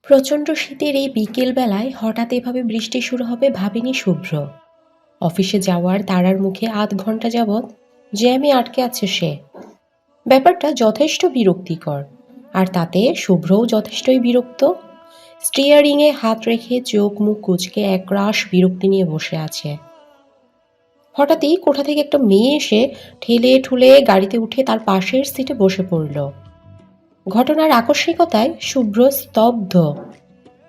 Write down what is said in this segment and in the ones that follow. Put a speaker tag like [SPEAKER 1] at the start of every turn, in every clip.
[SPEAKER 1] প্রচণ্ড শীতের এই বিকেলবেলায় হঠাৎ এভাবে বৃষ্টি শুরু হবে ভাবেনি শুভ্র। অফিসে যাওয়ার তাড়ার মুখে আধ ঘন্টা যাবৎ জ্যামে আটকে আছে সে। ব্যাপারটা যথেষ্ট বিরক্তিকর, আর তাতে শুভ্রও যথেষ্টই বিরক্ত। স্টিয়ারিংয়ে হাত রেখে চোখ মুখ কুঁচকে একরাশ বিরক্তি নিয়ে বসে আছে। হঠাৎই কোথা থেকে একটা মেয়ে এসে ঠেলে ঠুলে গাড়িতে উঠে তার পাশের সিটে বসে পড়ল। ঘটনার আকস্মিকতায় শুভ্র স্তব্ধ।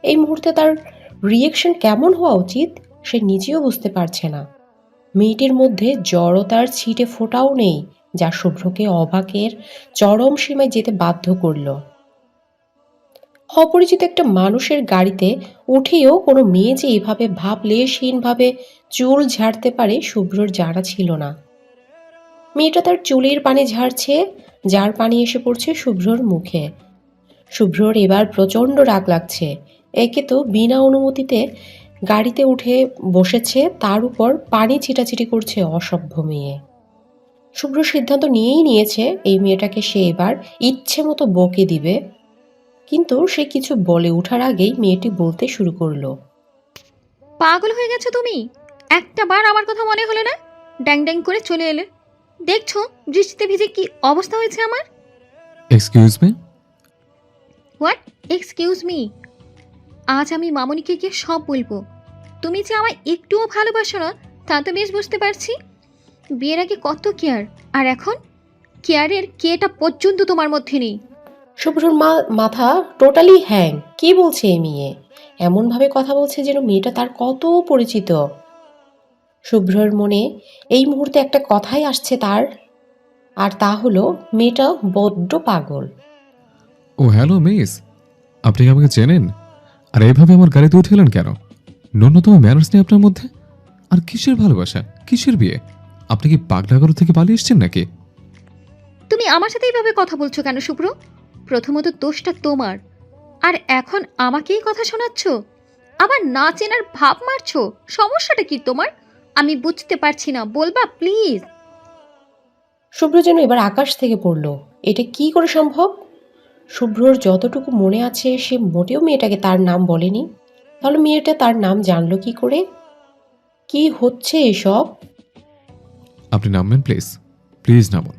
[SPEAKER 1] এই মুহূর্তে তার রিয়েকশন কেমন হওয়া উচিত সে নিজেও বুঝতে পারছে না। মেয়েটির মধ্যে জড়তার ছিটে ফোঁটাও নেই, যা শুভ্রকে অবাকের চরম সীমায় যেতে বাধ্য করল। অপরিচিত একটা মানুষের গাড়িতে উঠেও কোনো মেয়ে যে এভাবে ভাবলেশহীনভাবে চুল ঝাড়তে পারে শুভ্রর জানা ছিল না। মেয়েটা তার চুলের পানি ঝাড়ছে, যার পানি এসে পড়ছে শুভ্রর মুখে। শুভ্রর এবার প্রচণ্ড রাগ লাগছে। একে তো বিনা অনুমতিতে গাড়িতে উঠে বসেছে, তার উপর পানি ছিটাছিটি করছে অসভ্য মেয়ে। শুভ্র সিদ্ধান্ত নিয়েই নিয়েছে এই মেয়েটাকে সে এবার ইচ্ছে মতো বকে দিবে। কিন্তু সে কিছু বলে ওঠার আগেই মেয়েটি বলতে শুরু করলো।
[SPEAKER 2] পাগল হয়ে গেছো তুমি? একটা বার আমার কথা মনে হলো না? ড্যাং ড্যাং করে চলে এলে। দেখছো বৃষ্টিতে ভিজে কি অবস্থা হয়েছে আমার।
[SPEAKER 3] Excuse me.
[SPEAKER 2] What excuse me? আজ আমি মামনিকে গিয়ে সব বলবো। তুমি যে আমায় একটুও ভালোবাসো না তা তো বেশ বুঝতে পারছি। বিয়ের আগে কত কেয়ার, আর এখন কেয়ারের কেটা পর্যন্ত তোমার মধ্যে নেই।
[SPEAKER 1] শুভ্রর মাথা টোটালি হ্যাং। কি বলছে এই মেয়ে? এমনভাবে কথা বলছে যেন মেয়েটা তার কত পরিচিত। শুভ্রর মনে এই মুহূর্তে একটা কথাই আসছে তার, আর তা হলো মেয়েটা বড্ড পাগল।
[SPEAKER 3] ও হ্যালো মিস, আপনি কি আমাকে চেনেন? আর এইভাবে আমার গাড়িতে উঠে এলেন কেন? ন্যূনতম ম্যানার্স নেই আপনার মধ্যে। আর কিসের ভালোবাসা, কিসের বিয়ে? আপনি কি পাগলাগারো থেকে পালিয়ে এসেছেন নাকি?
[SPEAKER 2] তুমি আমার সাথে এইভাবে কথা বলছো কেন শুভ্র? প্রথমত দোষটা তোমার, আর এখন আমাকেই কথা শোনাচ্ছ। আবার না চেনার ভাব মারছো। সমস্যাটা কি তোমার? আমি বুঝতে পারছি না, বলবা প্লিজ?
[SPEAKER 1] শুভ্র যেন এবার আকাশ থেকে পড়ল। এটা কি করে সম্ভব? শুভ্রর যতটুকু মনে আছে সে মোটেও মেয়েটাকে তার নাম বলেনি। তাহলে মেয়েটা তার নাম জানলো কি করে? কি হচ্ছে এসব?
[SPEAKER 3] আপনি নামবেন প্লিজ। প্লিজ নামুন,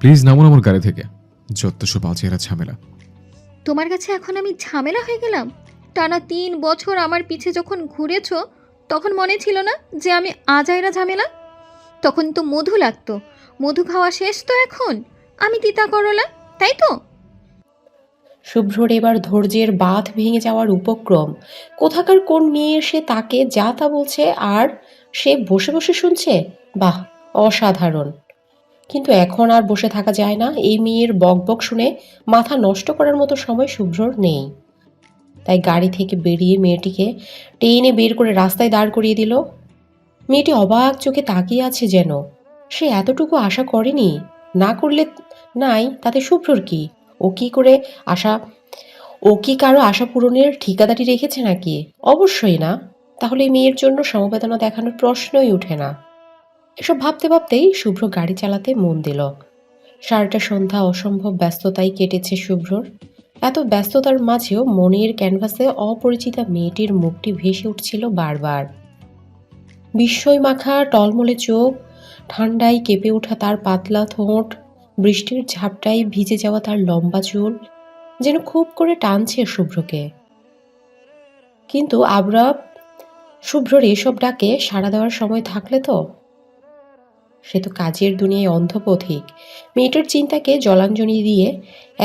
[SPEAKER 3] প্লিজ নামুন আমার গাড়ি থেকে। যত সব আজেরা ঝামেলা।
[SPEAKER 2] তোমার কাছে এখন আমি ঝামেলা হয়ে গেলাম? টানা 3 বছর আমার পিছে যখন ঘুরেছো তখন মনে ছিল না যে আমি আজাইরা ঝামেলা? তখন তো মধু লাগতো। মধু খাওয়া শেষ তো এখন। আমি তিতা করলা, তাই তো?
[SPEAKER 1] শুভ্রর এবার ধৈর্যের বাঁধ ভেঙে যাওয়ার উপক্রম। কোথাকার কোন মেয়ে এসে তাকে যা তা বলছে, আর সে বসে বসে শুনছে। বাহ, অসাধারণ। কিন্তু এখন আর বসে থাকা যায় না। এই মেয়ের বকবক শুনে মাথা নষ্ট করার মতো সময় শুভ্রর নেই। তাই গাড়ি থেকে বেরিয়ে মেয়েটিকে টেনে বের করে রাস্তায় দাঁড় করিয়ে দিল। মেয়েটি অবাক চোখে তাকিয়ে আছে যেন। সে এতটুকু আশা করেনি। না করলে নাই, তাতে শুভ্রর কি? ও কি করে আশা ও কি কারো আশা পূরণের ঠিকাদারি রেখেছে নাকি? অবশ্যই না। তাহলে এই মেয়ের জন্য সমবেদনা দেখানোর প্রশ্নই ওঠে না। এসব ভাবতে ভাবতেই শুভ্র গাড়ি চালাতে মন দিল। সারাটা সন্ধ্যা অসম্ভব ব্যস্ততায় কেটেছে শুভ্রর। এত ব্যস্ততার মাঝেও মনের ক্যানভাসে অপরিচিতা মেয়েটির মুখটি ভেসে উঠছিল বারবার। বিস্ময় মাখা টলমলে চোখ, ঠান্ডায় কেঁপে ওঠা তার পাতলা ঠোঁট, বৃষ্টির ঝাপটায় ভিজে যাওয়া তার লম্বা চুল যেন খুব করে টানছে শুভ্রকে। কিন্তু আবরাব শুভ্রর এসব ডাকে সাড়া দেওয়ার সময় থাকলে তো? সে তো কাজের দুনিয়ায় অন্ধপথিক। মেয়েটার চিন্তাকে জলাঞ্জলি দিয়ে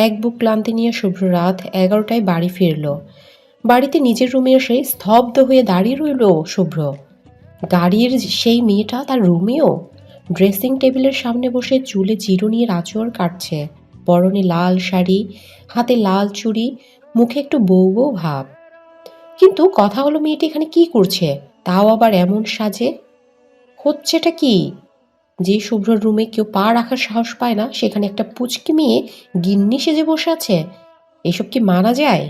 [SPEAKER 1] এক বুক ক্লান্তি নিয়ে শুভ্র রাত 11টায় বাড়ি ফিরল। বাড়িতে নিজের রুমে এসে স্তব্ধ হয়ে দাঁড়িয়ে রইল শুভ্র। গাড়ির সেই মেয়েটা তার রুমেও ড্রেসিং টেবিলের সামনে বসে চুলে চিরুনির আঁচড় কাটছে। পরনে লাল শাড়ি, হাতে লাল চুড়ি, মুখে একটু বউ বউ ভাব। কিন্তু কথা হলো মেয়েটি এখানে কি করছে, তাও আবার এমন সাজে? হচ্ছেটা কি? যে শুভ্রর রুমে কেউ পা রাখার সাহস পায় না, সেখানে একটা পুচকি মেয়ে গিন্নি সেজে বসে আছে। এসব কি মানা যায়?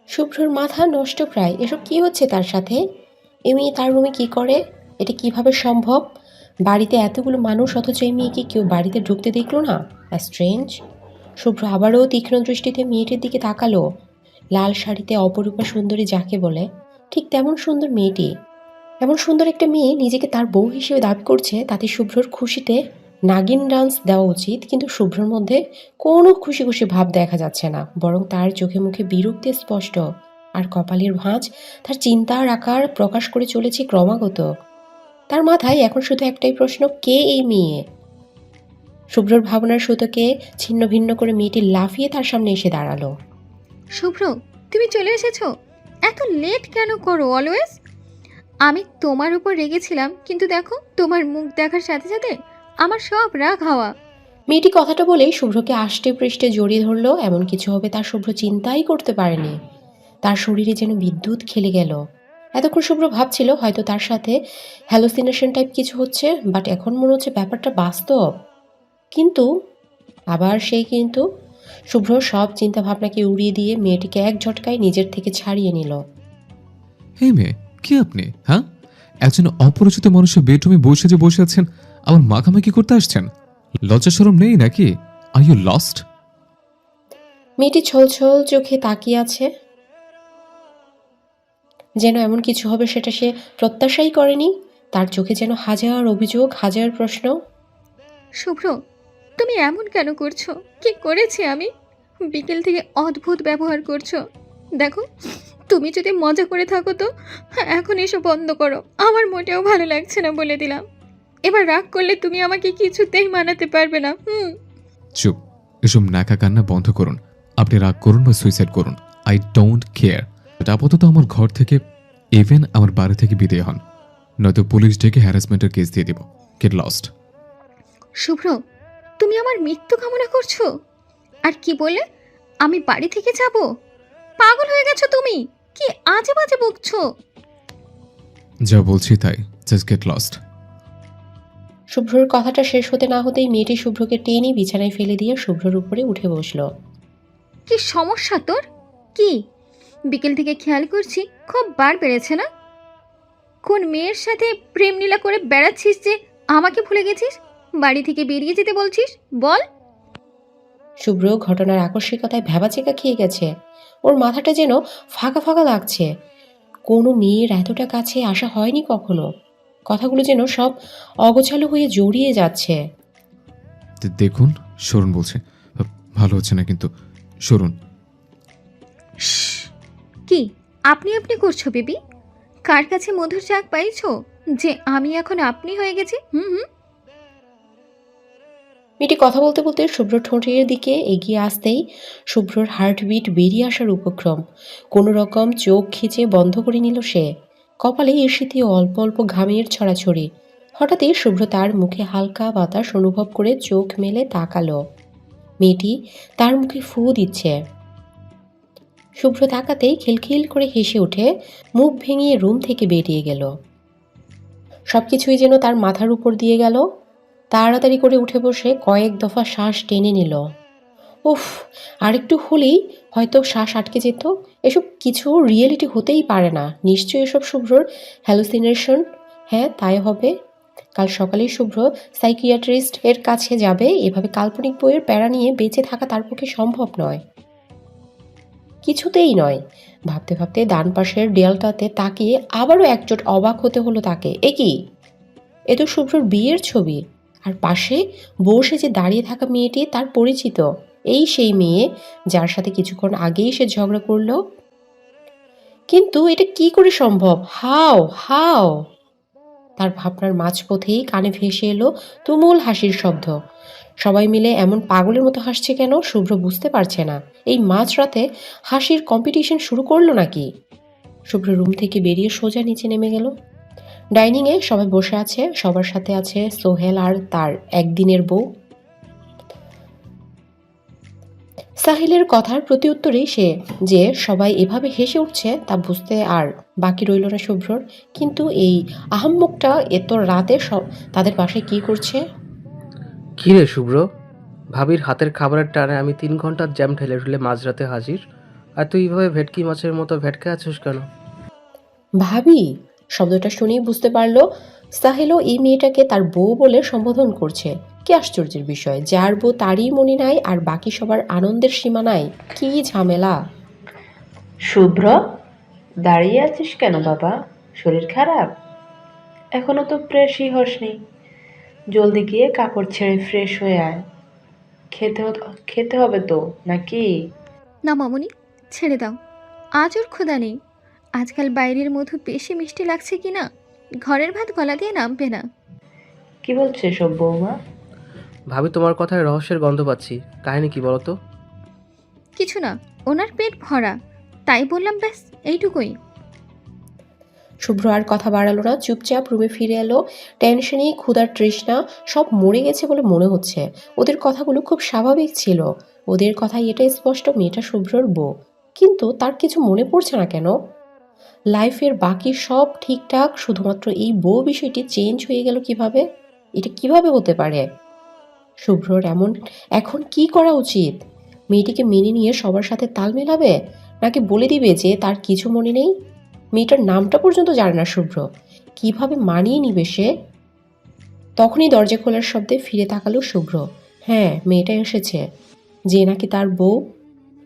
[SPEAKER 1] শুভ্রর মাথা নষ্ট প্রায়। এসব কি হচ্ছে তার সাথে? এই মেয়ে তার রুমে কি করে? এটা কিভাবে সম্ভব? বাড়িতে এতগুলো মানুষ, অথচ এই মেয়েকে কেউ বাড়িতে ঢুকতে দেখলো না। স্ট্রেঞ্জ। শুভ্র আবারও তীক্ষ্ণ দৃষ্টিতে মেয়েটির দিকে তাকালো। লাল শাড়িতে অপরূপা সুন্দরী যাকে বলে, ঠিক তেমন সুন্দর মেয়েটি। এমন সুন্দর একটা মেয়ে নিজেকে তার বউ হিসেবে দাবি করছে, তাতে শুভ্রর খুশিতে নাগিন ডান্স দেওয়া উচিত, কিন্তু শুভ্রর মধ্যে কোনো খুশি খুশি ভাব দেখা যাচ্ছে না, বরং তার চোখে মুখে বিরক্তি স্পষ্ট। আর কপালের ভাঁজ তার চিন্তার আকার প্রকাশ করে চলেছে ক্রমাগত। তার মাথায় এখন শুধু একটাই প্রশ্ন, কে এই মেয়ে? শুভ্রর ভাবনার সুতোকে ছিন্ন ভিন্ন করে মেয়েটি লাফিয়ে তার সামনে এসে দাঁড়ালো।
[SPEAKER 2] শুভ্র, তুমি চলে এসেছো? এত লেট কেন করো অলওয়েজ? আমি তোমার উপর রেগেছিলাম, কিন্তু দেখো তোমার মুখ দেখার সাথে সাথে আমার সব রাগ হাওয়া।
[SPEAKER 1] মেয়েটি কথাটা বলেই শুভ্রকে আষ্টে পৃষ্ঠে জড়িয়ে ধরলো। এমন কিছু হবে তার শুভ্র চিন্তাই করতে পারেনি। তার শরীরে যেন বিদ্যুৎ খেলে গেল। এতক্ষণ শুভ্র ভাবছিল হয়তো তার সাথে হ্যালোসিনেশন টাইপ কিছু হচ্ছে, বাট এখন মনে হচ্ছে ব্যাপারটা বাস্তব। কিন্তু আবার সেই কিন্তু শুভ্র সব চিন্তা ভাবনাকে উড়িয়ে দিয়ে মেয়েটিকে এক ঝটকায় নিজের থেকে ছাড়িয়ে নিল।
[SPEAKER 3] হে মেয়ে, কে আপনি? হ্যাঁ, একজন অপরিচিত মানুষের বেডরুমে বসে আছেন, আবার মাখামাখি করতে আসছেন? লজ্জা শরম নেই নাকি? Are you lost?
[SPEAKER 1] মেয়েটি ছলছল চোখে তাকিয়ে আছে, যেন এমন কিছু হবে সেটা সে প্রত্যাশাই করেনি। তার চোখে যেন হাজার অভিযোগ, হাজার প্রশ্ন।
[SPEAKER 2] শুভ্র, তুমি এমন কেন করছো? কি করেছি আমি? বিকেল থেকে অদ্ভুত ব্যবহার করছো। দেখো, তুমি যদি মজা করে থাকো তো এখন এসব বন্ধ করো। আমার মোটেও ভালো লাগছে না বলে দিলাম। এবার রাগ করলে তুমি আমাকে কিছুতেই মানাতে পারবে না।
[SPEAKER 3] চুপ, এসব ন্যাকা কান্না বন্ধ করুন। আপনি রাগ করুন বা সুইসাইড করুন, আই ডোন্ট কেয়ার। বাট আপাতত আমার ঘর থেকে, ইভেন আমার বাড়ি থেকে বিদায় হন, নয়তো পুলিশ ডেকে হ্যারাসমেন্টের কেস দিয়ে দেব। Get lost.
[SPEAKER 2] শুভ্র, তুমি আমার মৃত্যু কামনা করছো? আর কি বলে আমি বাড়ি থেকে যাব? পাগল হয়ে গেছো তুমি? কি আজে বাজে বকছো?
[SPEAKER 3] যা বলছি তাই, জাস্ট গেট লস্ট।
[SPEAKER 1] শুভ্রর কথাটা শেষ হতে না হতেই মেয়েটি শুভ্রকে টেনে বিছানায় ফেলে দিয়ে শুভ্রর উপরে উঠে বসল।
[SPEAKER 2] কি সমস্যা তোর? কি? বিকেল থেকে খেয়াল করছি খুব বার বেড়েছে না? কোন মেয়ের সাথে প্রেম লীলা করে বেড়াচ্ছিস যে আমাকে ভুলে গেছিস? বাড়ি থেকে বেরিয়ে যেতে বলছিস, বল।
[SPEAKER 1] শুভ্র ঘটনার আকস্মিকতায় ভ্যাবাচেকা খেয়ে গেছে। ওর মাথাটা যেন ফাঁকা ফাঁকা লাগছে। কোনো মেয়ের এতটা কাছে আসা হয়নি কখনো। কথাগুলো যেন সব অগোছালো হয়ে জড়িয়ে যাচ্ছে।
[SPEAKER 3] দেখুন, সরুন বলছে। ভালো হচ্ছে না কিন্তু, সরুন।
[SPEAKER 2] কি আপনি আপনি করছো বেবি? কার কাছে মধুর চাক পাইছো যে আমি এখন আপনি হয়ে গেছি?
[SPEAKER 1] মেয়েটি কথা বলতে বলতে শুভ্র ঠোঁটের দিকে এগিয়ে আসতেই শুভ্রর হার্টবিট বেরিয়ে আসার উপক্রম। কোনো রকম চোখ খিচে বন্ধ করে নিল সে। কপালে ঈর্ষিতে অল্প অল্প ঘামের ছড়াছড়ি। হঠাৎই শুভ্র তার মুখে হালকা বাতাস অনুভব করে চোখ মেলে তাকালো। মেয়েটি তার মুখে ফু দিচ্ছে। শুভ্র তাকাতেই খিলখিল করে হেসে উঠে মুখ ভেঙিয়ে রুম থেকে বেরিয়ে গেল। সবকিছুই যেন তার মাথার উপর দিয়ে গেল। তাড়াতাড়ি করে উঠে বসে কয়েক দফা শ্বাস টেনে নিল। উফ, আরেকটু হলেই হয়তো শ্বাস আটকে যেত। এসব কিছু রিয়েলিটি হতেই পারে না। নিশ্চয়ই এসব শুভ্রর হ্যালুসিনেশন। হ্যাঁ, তাই হবে। কাল সকালেই শুভ্র সাইকিয়াট্রিস্ট এর কাছে যাবে। এভাবে কাল্পনিক বইয়ের প্যারা নিয়ে বেঁচে থাকা তার পক্ষে সম্ভব নয়, কিছুতেই নয়। ভাবতে ভাবতে ডান পাশের দেয়ালটাতে তাকিয়ে আবারও একজোট অবাক হতে হলো তাকে। এ কি? এ তো শুভ্রর বিয়ের ছবি। আর পাশে বসে যে দাঁড়িয়ে থাকা মেয়েটি তার পরিচিত। এই সেই মেয়ে যার সাথে কিছুক্ষণ আগেই সে ঝগড়া করল। কিন্তু এটা কি করে সম্ভব? হাও হাও? তার ভাবনার মাঝপথেই কানে ভেসে এলো তুমুল হাসির শব্দ। সবাই মিলে এমন পাগলের মতো হাসছে কেন শুভ্র বুঝতে পারছে না। এই মাঝরাতে হাসির কম্পিটিশন শুরু করলো নাকি? শুভ্র রুম থেকে বেরিয়ে সোজা নিচে নেমে গেল। ডাইনিংয়ে সবাই বসে আছে। সবার সাথে আছে সোহেল আর তার একদিনের বউ। সাহিলের কথার প্রতি উত্তরেই সে যে সবাই এভাবে হেসে উঠছে তা বুঝতে আর বাকি রইল না শুভ্রর। কিন্তু এই আহাম্মকটা এত রাতে সব তাদের বাসায় কি করছে?
[SPEAKER 4] কী রে শুভ্র, ভাবির হাতের খাবারের টানে আমি 3 ঘন্টার জ্যাম ঠেলে ঠেলে মাঝরাতে হাজির, আর তুই এইভাবে ভেটকি মাছের মতো ভেটকে আছিস কেন?
[SPEAKER 1] ভাবি শব্দটা শুনেই বুঝতে পারলো সাহেলও এই মেয়েটাকে তার বউ বলে সম্বোধন করছে। কি আশ্চর্যের বিষয়, যার বউ তারই মনে নাই আর বাকি সবার আনন্দের সীমা নাই। কি ঝামেলা!
[SPEAKER 5] শুভ্র, দাঁড়িয়ে আছিস কেন বাবা? শরীর খারাপ? এখনো তো ফ্রেশই হসনি। জলদি গিয়ে কাপড় ছেড়ে ফ্রেশ হয়ে আয়। খেতে হবে তো নাকি?
[SPEAKER 2] না মামুনি, ছেড়ে দাও। আজ ওর ক্ষুধা নেই। আজকাল বাইরের মধু বেশি মিষ্টি লাগছে কি না, ঘরের ভাত গলা দিয়ে নামবে না।
[SPEAKER 5] কি বলছে সব বৌমা?
[SPEAKER 4] ভাবি, তোমার কথায় রহস্যের গন্ধ পাচ্ছি। কাহিনী কি বলো তো?
[SPEAKER 2] কিছু না, ওনার পেট ভরা, তাই বললাম, ব্যাস এইটুকুই।
[SPEAKER 1] শুভ্র আর কথা বাড়ালো না, চুপচাপ রুমে ফিরে এলো। টেনশনে, ক্ষুধার তৃষ্ণা সব মরে গেছে বলে মনে হচ্ছে। ওদের কথাগুলো খুব স্বাভাবিক ছিল। ওদের কথায় এটা স্পষ্ট মেয়েটা শুভ্রর বউ। কিন্তু তার কিছু মনে পড়ছে না কেন? লাইফের বাকি সব ঠিকঠাক, শুধুমাত্র এই বউ বিষয়টি চেঞ্জ হয়ে গেল কিভাবে? এটা কিভাবে হতে পারে? শুভ্রর এখন কি করা উচিত? মেয়েটিকে মেনে নিয়ে সবার সাথে তাল মেলাবে, নাকি বলে দিবে যে তার কিছু মনে নেই? মেয়েটার নামটা পর্যন্ত জানে না শুভ্র। কিভাবে মানিয়ে নিবে সে? তখনই দরজা খোলার শব্দে ফিরে তাকালো শুভ্র। হ্যাঁ, মেয়েটা এসেছে, যে নাকি তার বউ।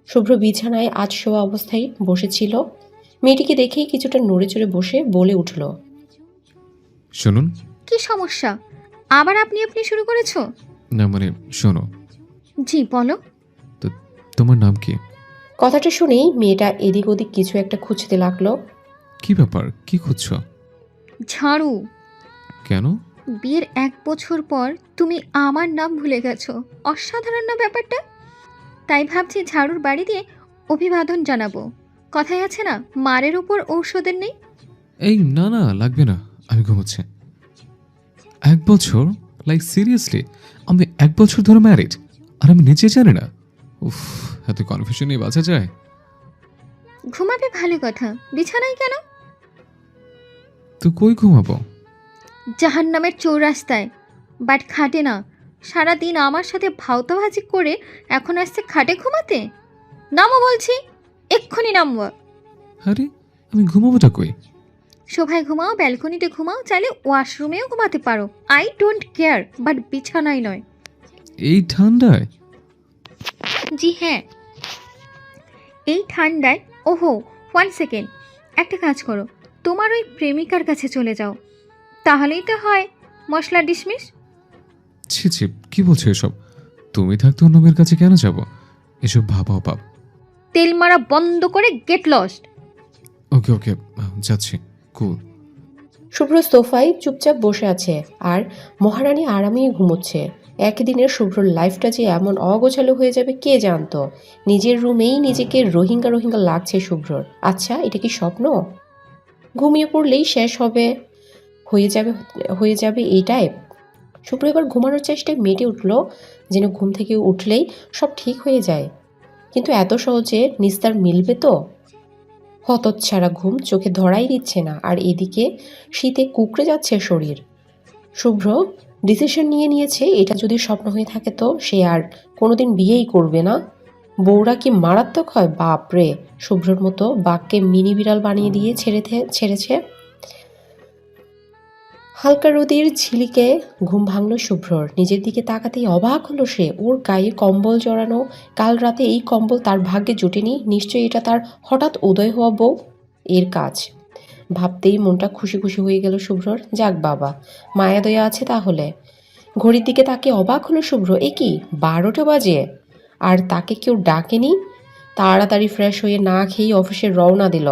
[SPEAKER 1] শুভ্র বিছানায় আজ শোয়া অবস্থায় বসেছিল। মেয়েটিকে দেখেই কিছুটা নড়ে চড়ে বসে বলে উঠল,
[SPEAKER 3] শুনুন।
[SPEAKER 2] কি সমস্যা? আবার আপনি আপনি শুরু করেছো?
[SPEAKER 3] না মানে শোনো,
[SPEAKER 2] জি বলো।
[SPEAKER 3] তো তোমার নাম কি?
[SPEAKER 1] কথাটা শুনেই মেয়েটা এদিক ওদিক কিছু একটা খুঁজতে লাগলো।
[SPEAKER 3] কি ব্যাপার, কি খুঁজছো?
[SPEAKER 2] ঝাড়ু।
[SPEAKER 3] কেন?
[SPEAKER 2] বিয়ের 1 বছর পর তুমি আমার নাম ভুলে গেছো। অসাধারণ না ব্যাপারটা? তাই ভাবছি ঝাড়ুর বাড়ি দিয়ে অভিবাদন জানাবো। কথায় আছে না, মারের উপর ঔষধের নেই।
[SPEAKER 3] এই না না, লাগবে না, আমি ঘুমোচ্ছি। 1 বছর? Like seriously? আমি 1 বছর ধরে ম্যারিড, আর আমি নিজে জানি না? উফ, এত কনফিউশন নিয়ে বাঁচা যায়?
[SPEAKER 2] ঘুমাবে ভালো কথা, বিছানায় কেন?
[SPEAKER 3] তো কই ঘুমাবো?
[SPEAKER 2] জাহান্নামের চৌরাস্তায়। বাট খাটে না। সারাদিন আমার সাথে ভাউতাভাজি করে এখন আসছে খাটে ঘুমাতে। নামো বলছি, এক্ষুনি নামবো।
[SPEAKER 3] আরে আমি ঘুমাবোটা কই?
[SPEAKER 2] সোফায় ঘুমাও, ব্যালকনিতে ঘুমাও, চাইলে ওয়াশরুমেও ঘুমাতে পারো। আই ডোন্ট কেয়ার, বাট বিছানায় নয়।
[SPEAKER 3] এই ঠান্ডায়?
[SPEAKER 2] জি হ্যাঁ, এই ঠান্ডায়। ওহো, 1 সেকেন্ড, একটা কাজ করো, তোমার ওই প্রেমিকার কাছে চলে যাও, তাহলেই তো হয় মশলা ডিসমিস।
[SPEAKER 3] ছি ছি, কি বলছো এসব? তুমি থাকতে অন্য মেয়ের কাছে কেন যাব? এসব ভাবা পাপ।
[SPEAKER 2] তেল মারা বন্ধ করে গেট লস্ট।
[SPEAKER 3] ওকে ওকে, যাচ্ছি। কুল।
[SPEAKER 1] শুভ্র সোফায় চুপচাপ বসে আছে, আর মহারানী আরামেই ঘুমোচ্ছে। একদিনের শুভ্রর লাইফটা যে এমন অগোছালো হয়ে যাবে কে জানতো। নিজের রুমেই নিজেকে রোহিঙ্গা রোহিঙ্গা লাগছে শুভ্রর। আচ্ছা, এটা কি স্বপ্ন? ঘুমিয়ে পড়লেই শেষ হবে, হয়ে যাবে হয়ে যাবে এইটাই। শুভ্র এবার ঘুমানোর চেষ্টায় মেতে উঠল, যেন ঘুম থেকে উঠলেই সব ঠিক হয়ে যায়। কিন্তু এত সহজে নিস্তার মিলবে তো? হতচ্ছাড়া ঘুম চোখে ধরাই দিচ্ছে না, আর এদিকে শীতে কুঁকড়ে যাচ্ছে শরীর। শুভ্র ডিসিশন নিয়ে নিয়েছে, এটা যদি স্বপ্ন হয়ে থাকে তো সে আর কোনোদিন বিয়েই করবে না। বউরা কি মারাত্মক হয় বাপরে! শুভ্রর মতো বাঘকে মিনি বিড়াল বানিয়ে দিয়ে ছেড়েছে। হালকা রোদের ঝিলিকে ঘুম ভাঙল শুভ্রর। নিজের দিকে তাকাতেই অবাক হলো সে। ওর গায়ে কম্বল জড়ানো। কাল রাতে এই কম্বল তার ভাগ্যে জোটেনি। নিশ্চয়ই এটা তার হঠাৎ উদয় হওয়া বউ এর কাজ। ভাবতেই মনটা খুশি খুশি হয়ে গেল শুভ্রর। যাক বাবা, মায়া দয়া আছে তাহলে। ঘড়ির দিকে তাকে অবাক হলো শুভ্র। এ কি, 12টা বাজে, আর তাকে কেউ ডাকেনি? তাড়াতাড়ি ফ্রেশ হয়ে না খেয়েই অফিসে রওনা দিল।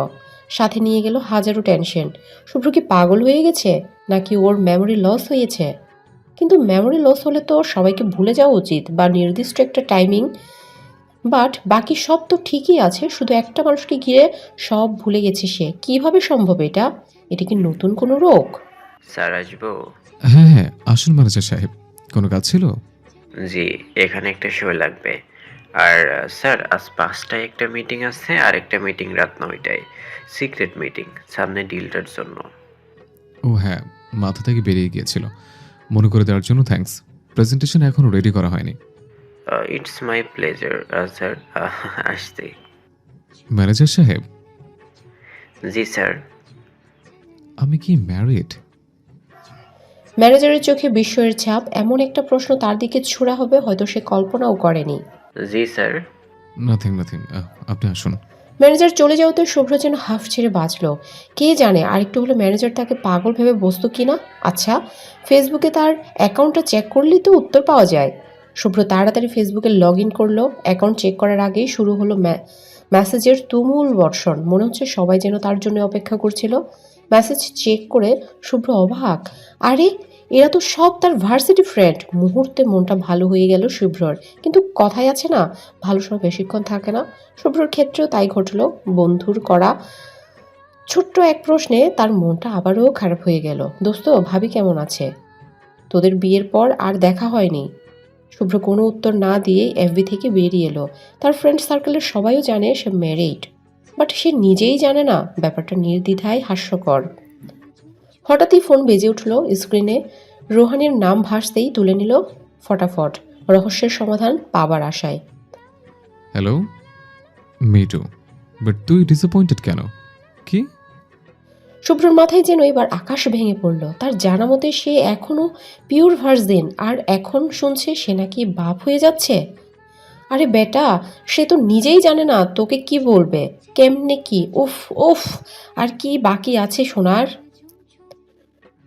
[SPEAKER 1] সাথে নিয়ে গেল হাজারো টেনশন। শুভ্র কি পাগল হয়ে গেছে, নাকি ওর মেমোরি লস হয়েছে? কিন্তু মেমোরি লস হলে তো সবাইকে ভুলে যাওয়া উচিত, বা নির্দিষ্ট একটা টাইমিং। বাট বাকি সব তো ঠিকই আছে, শুধু একটা মানুষকে ঘিরে সব ভুলে গেছে সে। কিভাবে সম্ভব এটা? এটা কি নতুন কোনো রোগ?
[SPEAKER 6] স্যার আসবো?
[SPEAKER 3] হ্যাঁ হ্যাঁ, আসুন ম্যানেজার সাহেব। কোনো কাজ ছিল?
[SPEAKER 6] জি, এখানে একটা শো লাগবে। আর স্যার আজ 5টায় একটা মিটিং আছে, আর একটা মিটিং রাত 9টায়। সিক্রেট মিটিং, সামনে ডিলটার জন্য।
[SPEAKER 3] ও হ্যাঁ, মাথা থেকে বেরিয়ে গিয়েছিল। মনে করে দেওয়ার জন্য থ্যাঙ্কস। প্রেজেন্টেশন এখনও রেডি করা হয়নি।
[SPEAKER 6] It's my pleasure sir. আসতে।
[SPEAKER 3] ম্যানেজার সাহেব,
[SPEAKER 6] জি স্যার।
[SPEAKER 3] আমি কি ম্যারিড?
[SPEAKER 1] ম্যানেজারের চোখে বিস্ময়ের ছাপ। এমন একটা প্রশ্ন তার দিকে ছোড়া হবে হয়তো সে কল্পনাও করেনি।
[SPEAKER 6] জি স্যার।
[SPEAKER 3] নাথিং নাথিং, আপনি আসুন।
[SPEAKER 1] ম্যানেজার চলে যাওয়াতে শুভ্র যেন হাফ ছেড়ে বাঁচল। কে জানে আরেকটু হলে ম্যানেজার তাকে পাগল ভেবে বসতো কি না। আচ্ছা, ফেসবুকে তার অ্যাকাউন্টটা চেক করলেই তো উত্তর পাওয়া যায়। শুভ্র তাড়াতাড়ি ফেসবুকে লগ ইন করলো। অ্যাকাউন্ট চেক করার আগেই শুরু হলো মেসেজের তুমুল বর্ষণ। মনে হচ্ছে সবাই যেন তার জন্য অপেক্ষা করছিল। মেসেজ চেক করে শুভ্র অবাক, আরে এরা তো সব তার ভার্সিটি ফ্রেন্ড। মুহূর্তে মনটা ভালো হয়ে গেল শুভ্রর। কিন্তু কথাই আছে না, ভালো সময় বেশিক্ষণ থাকে না। শুভ্রর ক্ষেত্রেও তাই ঘটল। বন্ধুর করা ছোট্ট এক প্রশ্নে তার মনটা আবারও খারাপ হয়ে গেল। দোস্ত, ভাবি কেমন আছে? তোদের বিয়ের পর আর দেখা হয়নি। শুভ্র কোনো উত্তর না দিয়ে এফবি থেকে বেরিয়ে এলো। তার ফ্রেন্ড সার্কেলের সবাইও জানে সে ম্যারিড, বাট সে নিজেই জানে না। ব্যাপারটা নির্দ্বিধায় হাস্যকর। হঠাৎই ফোন বেজে উঠল। স্ক্রিনে রোহানের নাম ভাসতেই তুলে নিল ফটাফট, রহস্যের সমাধান পাবার আশায়।
[SPEAKER 3] হ্যালো, মিটু। বাট তুই ডিসঅ্যাপয়েন্টেড কেন? কি?
[SPEAKER 1] শুভ্রর মাথায় যেন এবার আকাশ ভেঙে পড়ল। তার জানা মতে সে এখনও পিওর ভার্জিন, আর এখন শুনছে সে নাকি বাপ হয়ে যাচ্ছে। আরে বেটা, সে তো নিজেই জানে না তোকে কি বলবে, কেমনে কি। উফ উফ, আর কি বাকি আছে শোনার।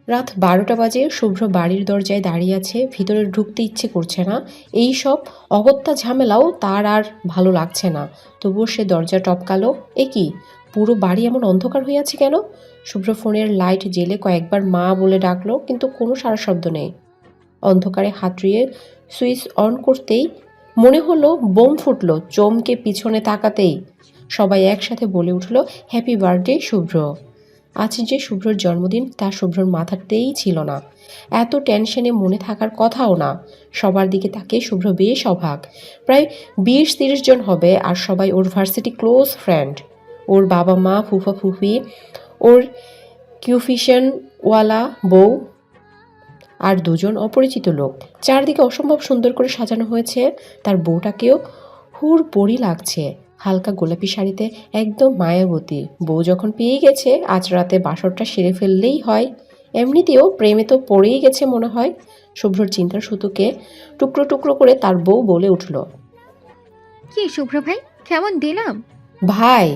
[SPEAKER 1] রাত 12টা বাজে। শুভ্র বাড়ির দরজায় দাঁড়িয়ে আছে। ভিতরে ঢুকতে ইচ্ছে করছে না। এই সব অগত্যা ঝামেলাও তার আর ভালো লাগছে না। তবুও সে দরজা টপকালো। এ কি, পুরো বাড়ি এমন অন্ধকার হয়ে আছে কেন? শুভ্র ফোনের লাইট জেলে কয়েকবার মা বলে ডাকলো, কিন্তু কোনো সারা শব্দ নেই। অন্ধকারে হাতড়িয়ে সুইচ অন করতেই মনে হলো বোম ফুটলো। চমকে পিছনে তাকাতেই সবাই একসাথে বলে উঠল, হ্যাপি বার্থডে শুভ্র। আজ যে শুভ্রর জন্মদিন তা শুভ্রর মাথাতেই ছিল না। এত টেনশনে মনে থাকার কথাও না। সবার দিকে তাকে শুভ্র বেশ অবাক। প্রায় 20-30 জন হবে, আর সবাই ওর ভার্সিটি ক্লোজ ফ্রেন্ড। ওর বাবা মা, ফুফা ফুফি, ওর কিউফিশনওয়ালা বউ, আর দুজন অপরিচিত লোক। চারদিকে অসম্ভব সুন্দর করে সাজানো হয়েছে। তার বউটাকেও হুর পরি লাগছে। হালকা গোলাপি শাড়িতে একদম মায়াবতী। বউ যখন পেয়ে গেছে, আজ রাতে বাসরটা সেরে ফেললেই হয়। এমনিতেও প্রেমে তো পড়েই গেছে মনে হয়। শুভ্রর চিন্তার সুতোকে টুকরো টুকরো করে তার বউ বলে উঠল,
[SPEAKER 2] কি শুভ্র ভাই, কেমন দিলাম?
[SPEAKER 1] ভাই।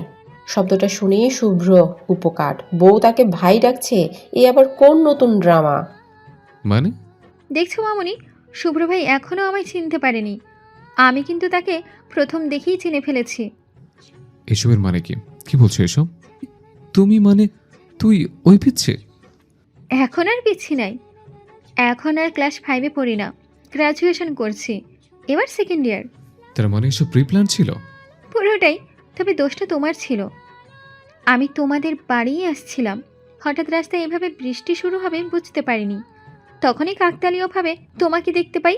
[SPEAKER 1] শব্দটা শুনেই শুভ্র উপকার। বউ তাকে ভাই ডাকছে, এ আবার কোন নতুন ড্রামা?
[SPEAKER 3] মানে?
[SPEAKER 2] দেখছো মামুনি, শুভ্র ভাই এখনও আমায় চিনতে পারেনি। আমি কিন্তু তাকে প্রথম দেখেই চিনে ফেলেছি।
[SPEAKER 3] এসবের মানে কি? কি বলছো এসব? তুমি মানে তুই ওই পিচ্ছে?
[SPEAKER 2] এখন আর পিচ্ছি নাই। এখন আর ক্লাস 5-এ পড়ি না, গ্র্যাজুয়েশন করছি, এবার সেকেন্ড ইয়ার।
[SPEAKER 3] তার মানে এসব প্রি প্ল্যান ছিল?
[SPEAKER 2] পুরোটাই। তবে দোষটা তোমার ছিল। আমি তোমাদের বাড়িই আসছিলাম, হঠাৎ রাস্তায় এভাবে বৃষ্টি শুরু হবে বুঝতে পারিনি। তখনই কাকতালীয়ভাবে তোমাকে দেখতে পাই।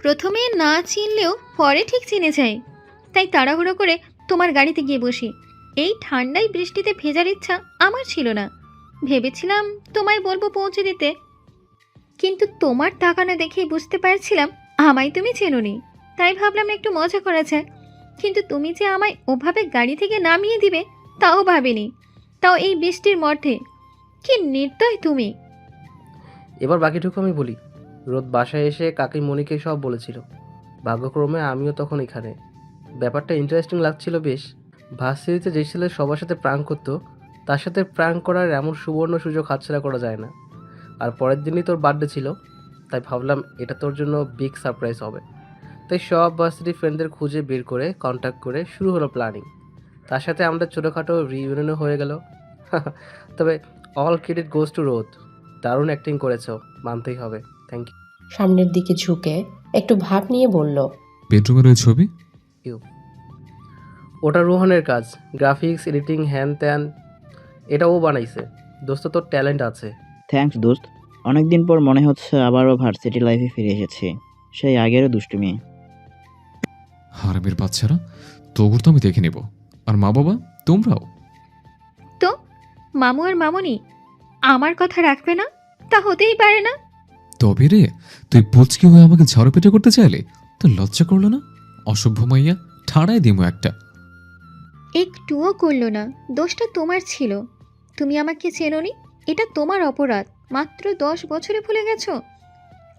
[SPEAKER 2] প্রথমে না চিনলেও পরে ঠিক চিনে যাই। তাই তাড়াহুড়ো করে তোমার গাড়িতে গিয়ে বসি। এই ঠান্ডায় বৃষ্টিতে ভেজার ইচ্ছা আমার ছিল না। ভেবেছিলাম তোমায় বলবো পৌঁছে দিতে, কিন্তু তোমার তাকানো দেখেই বুঝতে পারছিলাম আমায় তুমি চেনোনি। তাই ভাবলাম একটু মজা করা যাক। কিন্তু তুমি যে আমায় ওভাবে গাড়ি থেকে নামিয়ে দিবে তাও ভাবিনি, তাও এই বৃষ্টির মধ্যে। কি নির্দয় তুমি!
[SPEAKER 4] এবার বাকিটুকু আমি বলি। রোদ বাসায় এসে কাকিমণিকে সব বলেছিল। ভাগ্যক্রমে আমিও তখন এখানে। ব্যাপারটা ইন্টারেস্টিং লাগছিল বেশ। ভার্সিটিতে যে ছেলে সবার সাথে প্রাঙ্ক করতো, তার সাথে প্রাঙ্ক করার এমন সুবর্ণ সুযোগ হাতছাড়া করা যায় না। আর পরের দিনই তোর বার্থডে ছিল, তাই ভাবলাম এটা তোর জন্য বিগ সারপ্রাইজ হবে। তাই সব ভার্সিটি ফ্রেন্ডদের খুঁজে বের করে কন্ট্যাক্ট করে শুরু হলো প্ল্যানিং। তার সাথে আমাদের ছোটোখাটো রিইউনিয়নও হয়ে গেল। তবে অল ক্রেডিট গোজ টু রোদ। দারুণ অ্যাক্টিং করেছো, মানতেই হবে। থ্যাংক
[SPEAKER 1] সামনের দিকে ঝুঁকে একটু ভাব নিয়ে বলল,
[SPEAKER 3] বেডরুমের ওই ছবি?
[SPEAKER 4] ইউ। ওটা রোহানের কাজ, গ্রাফিক্স, এডিটিং, হ্যান ত্যান। এটা ও বানাইছে। দোস্ত, তোর ট্যালেন্ট আছে।
[SPEAKER 7] থ্যাঙ্কস দোস্ত। অনেকদিন পর মনে হচ্ছে আবারও ভার্সিটি লাইফে ফিরে এসেছি, সেই আগেরও দুষ্টুমি।
[SPEAKER 3] হারামের বাচ্চারা, তোর তো আমি দেখে নেব। আর মা বাবা তোমরাও?
[SPEAKER 2] তো মামু আর মামুনি আমার কথা রাখবে না? তা হতেই পারে না।
[SPEAKER 3] তবে রে, তুই পুচকি হয়ে আমাকে ঝাড়ু পেটে করতে চাইলে তোর লজ্জা করলো না? অসভ্য মাইয়া, ঠাড়াই দিমো একটা।
[SPEAKER 2] একটুও করলো না। দোষটা তোমার ছিল। তুমি আমাকে চেনোনি, এটা তোমার অপরাধ। মাত্র 10 বছরে ভুলে গেছো?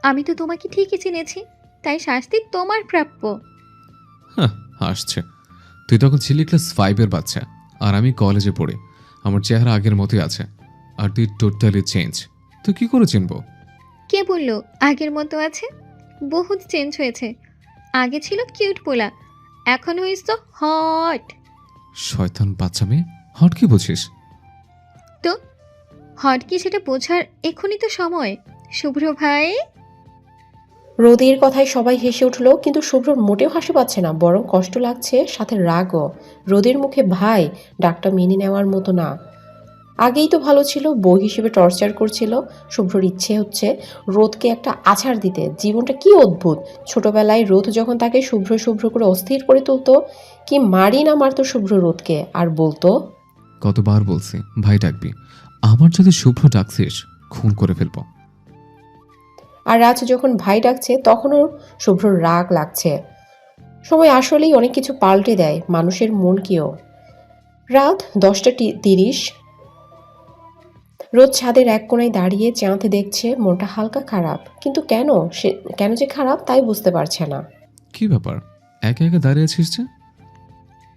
[SPEAKER 2] আমি তো তোমাকে ঠিকই চিনেছি, তাই শাস্তি তোমার প্রাপ্য।
[SPEAKER 3] হ্যাঁ, আসছে। তুই তখন ছিলি ক্লাস 5-এর বাচ্চা, আর আমি কলেজে পড়ি। আমার চেহারা আগের মতোই আছে, আর তুই টোটালি চেঞ্জ। তুই কি করে চিনবো?
[SPEAKER 2] কে বললো আগের মতো আছে? বহুত চেঞ্জ হয়েছে। আগে ছিল কিউট পোলা, এখন হইস তো হট।
[SPEAKER 3] শয়তান বাচ্চা মেয়ে, হট কি বুঝিস?
[SPEAKER 2] তো হট কি সেটা বোঝার এখনই তো সময়। শুভ্র ভাই,
[SPEAKER 1] রোদের কথায় সবাই হেসে উঠল, কিন্তু শুভ্রর মোটেও হাসি পাচ্ছে না, বরং কষ্ট লাগছে, সাথে রাগও। রোদের মুখে ভাই ডাকটা মেনে নেওয়ার মতো না। আগেই তো ভালো ছিল, বউ হিসেবে টর্চার করছিল। শুভ্রর ইচ্ছে হচ্ছে রোদকে একটা আছাড় দিতে। জীবনটা কি অদ্ভুত! ছোটবেলায় রোদ যখন তাকে শুভ্র শুভ্র করে অস্থির করে তুলতো, কি মারি না মারতো শুভ্র রোদকে, আর বলতো,
[SPEAKER 3] কতবার বলছি ভাই ডাকবি, আমার যদি শুভ্র ডাকছিস খুন করে ফেলবো।
[SPEAKER 1] আর আজ যখন ভাই ডাকছে তখনও শুভ্রর রাগ লাগছে। সময় আসলেই অনেক কিছু পাল্টে দেয় মানুষের মনকেও। রাত 10:30। রোদ ছাদের এক কোণায় দাঁড়িয়ে চাঁদ দেখছে, মনটা হালকা খারাপ, কিন্তু কেন যে খারাপ তাই বুঝতে পারছে না।
[SPEAKER 3] কি ব্যাপার, একা একা দাঁড়িয়ে আছিস যে?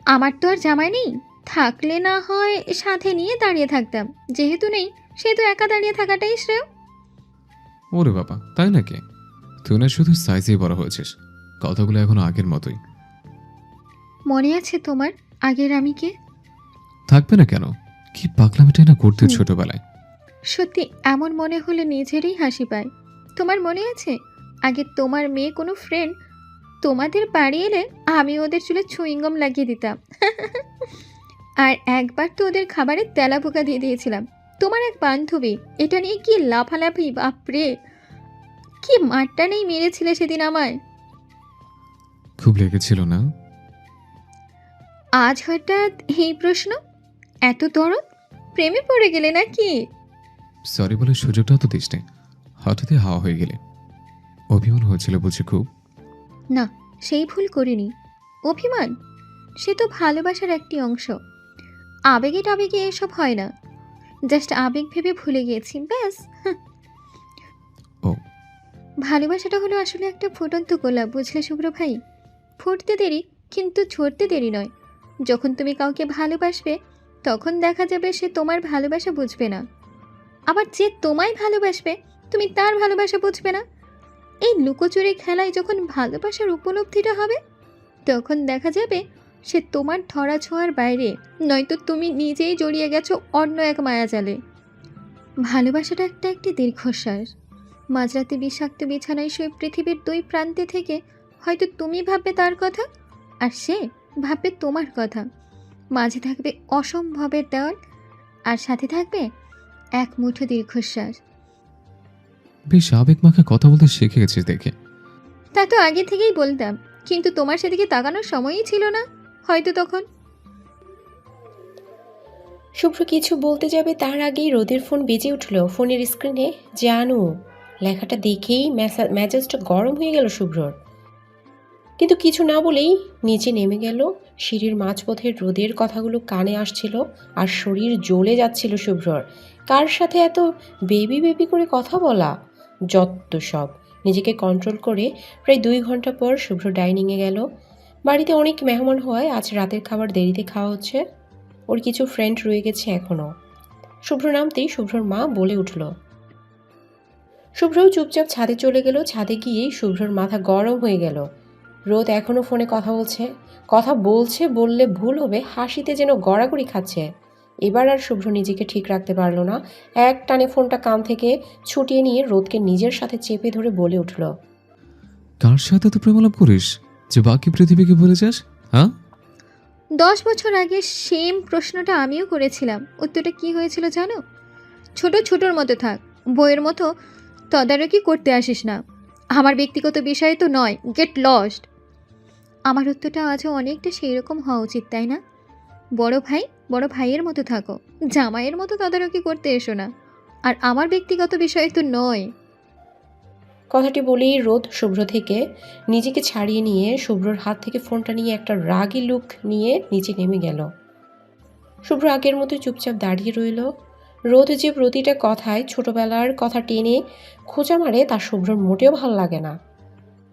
[SPEAKER 2] আমার তো আর জামাই নেই, থাকলে না হয় সাথে নিয়ে দাঁড়িয়ে থাকতাম। যেহেতু নেই, সেহেতু একা দাঁড়িয়ে থাকাটাই শ্রেয়।
[SPEAKER 3] ওরে বাবা, তাই নাকি? তুই না শুধু সাইজেই বড় হয়েছিস, কথাগুলো এখনো আগের মতোই।
[SPEAKER 2] মনে আছে তোমার আগের আমি কে?
[SPEAKER 3] থাকবে না কেন? কি পাগলামিটাই না করতে ছোটবেলায়।
[SPEAKER 2] সত্যি এমন মনে হলে নিজেরই হাসি পায়। তোমার মনে আছে আগে তোমার মেয়ে কোনো ফ্রেন্ড তোমাদের বাড়ি এলে আমি ওদের চুলে চুইংগম লাগিয়ে দিতাম। আর একবার তো ওদের খাবারে তেলা পোকা দিয়ে দিয়েছিলাম। তোমার এক বান্ধবী এটা নিয়ে কি লাফালাফি, বাপরে কি মারটা নেই মেরেছিলে সেদিন আমায়।
[SPEAKER 3] খুব লেগেছিল না?
[SPEAKER 2] আজ হঠাৎ এই প্রশ্ন, এত দরদ? প্রেমে পড়ে গেলে নাকি?
[SPEAKER 3] সরি বলে সুযোগটাও তো দিস নে, হঠাৎই হাওয়া হয়ে গেলে। অভিমান হয়েছিল বুঝি খুব?
[SPEAKER 2] না, সেই ভুল করিনি। অভিমান সে তো ভালোবাসার একটি অংশ। আবেগে টাবেগে এসব হয় না। জাস্ট আবেগ ভেবে ভুলে গিয়েছি, ব্যাস।
[SPEAKER 3] ও,
[SPEAKER 2] ভালোবাসাটা হলো আসলে একটা ফুটন্ত গোলাপ, বুঝলে শুভ্র ভাই? ফুটতে দেরি, কিন্তু ঝরতে দেরি নয়। যখন তুমি কাউকে ভালোবাসবে তখন দেখা যাবে সে তোমার ভালোবাসা বুঝবে না। আবার যে তোমায় ভালোবাসবে তুমি তার ভালোবাসা বুঝবে না। এই লুকোচুরি খেলায় যখন ভালোবাসার উপলব্ধিটা হবে তখন দেখা যাবে সে তোমার ধরা ছোঁয়ার বাইরে, নয়তো তুমি নিজেই জড়িয়ে গেছো অন্য এক মায়াজালে। ভালোবাসাটা একটি দীর্ঘশ্বাস। মাঝরাতে বিষাক্ত বিছানায় শুয়ে পৃথিবীর দুই প্রান্তে থেকে হয়তো তুমি ভাববে তার কথা, আর সে ভাববে তোমার কথা। মাঝে থাকবে অসম্ভবের দেওয়াল, আর সাথে থাকবে এক মুঠো দীর্ঘশ্বাস।
[SPEAKER 3] বেশ আবেগ মাখা কথা বলতে শিখে গেছিস দেখে।
[SPEAKER 2] তা তো আগে থেকেই বলতাম, কিন্তু তোমার সেদিকে তাকানোর সময়ই ছিল না হয়তো তখন।
[SPEAKER 1] শুভ্র কিছু বলতে যাবে তার আগেই রোদের ফোন বেজে উঠল। ফোনের স্ক্রিনে জানু লেখাটা দেখেই মেজাজটা গরম হয়ে গেল শুভ্রর। কিন্তু কিছু না বলেই নিচে নেমে গেল। সিঁড়ির মাঝপথে রোদের কথাগুলো কানে আসছিল, আর শরীর জ্বলে যাচ্ছিল শুভ্রর। কার সাথে এত বেবি বেবি করে কথা বলা, যত সব। নিজেকে কন্ট্রোল করে প্রায় 2 ঘন্টা পর শুভ্র ডাইনিংয়ে গেল। বাড়িতে অনেক মেহমান হওয়ায় আজ রাতের খাবার দেরিতে খাওয়া হচ্ছে। ওর কিছু ফ্রেন্ড রয়ে গেছে এখনও। শুভ্র নামতেই শুভ্রর মা বলে উঠল। শুভ্রও চুপচাপ ছাদে চলে গেল। ছাদে গিয়েই শুভ্রর মাথা গরম হয়ে গেল। রোদ এখনও ফোনে কথা বলছে বললে ভুল হবে, হাসিতে যেন গড়াগড়ি খাচ্ছে। এবার আর শুভ্র নিজেকে ঠিক রাখতে পারল না। এক টানে ফোনটা কান থেকে ছুটিয়ে নিয়ে রোদকে নিজের সাথে চেপে ধরে বলে উঠল,
[SPEAKER 3] কার সাথে তো প্রেমালাপ করিস যে বাকি পৃথিবীকে ভুলে যাস? হ্যাঁ,
[SPEAKER 2] 10 বছর আগে সেম প্রশ্নটা আমিও করেছিলাম। উত্তরটা কি হয়েছিল জানো? ছোটোর মতো থাক, বইয়ের মতো তদারকি করতে আসিস না, আমার ব্যক্তিগত বিষয়ে তো নয়, গেট লস্ট। আমার উত্তরটা আজও অনেকটা সেই রকম হওয়া উচিত, তাই না? বড় ভাইয়ের মতো থাকো, জামাইয়ের মতো তদারকি করতে এসো না, আর আমার ব্যক্তিগত বিষয়ে তো নয়।
[SPEAKER 1] কথাটি বলেই রোদ শুভ্র থেকে নিজেকে ছাড়িয়ে নিয়ে শুভ্রর হাত থেকে ফোনটা নিয়ে একটা রাগী লুক নিয়ে নিচে নেমে গেল। শুভ্র আগের মতোই চুপচাপ দাঁড়িয়ে রইল। রোদ যে প্রতিটা কথায় ছোটবেলার কথা টেনে খোঁচা মারে তা শুভ্রর মোটেও ভালো লাগে না।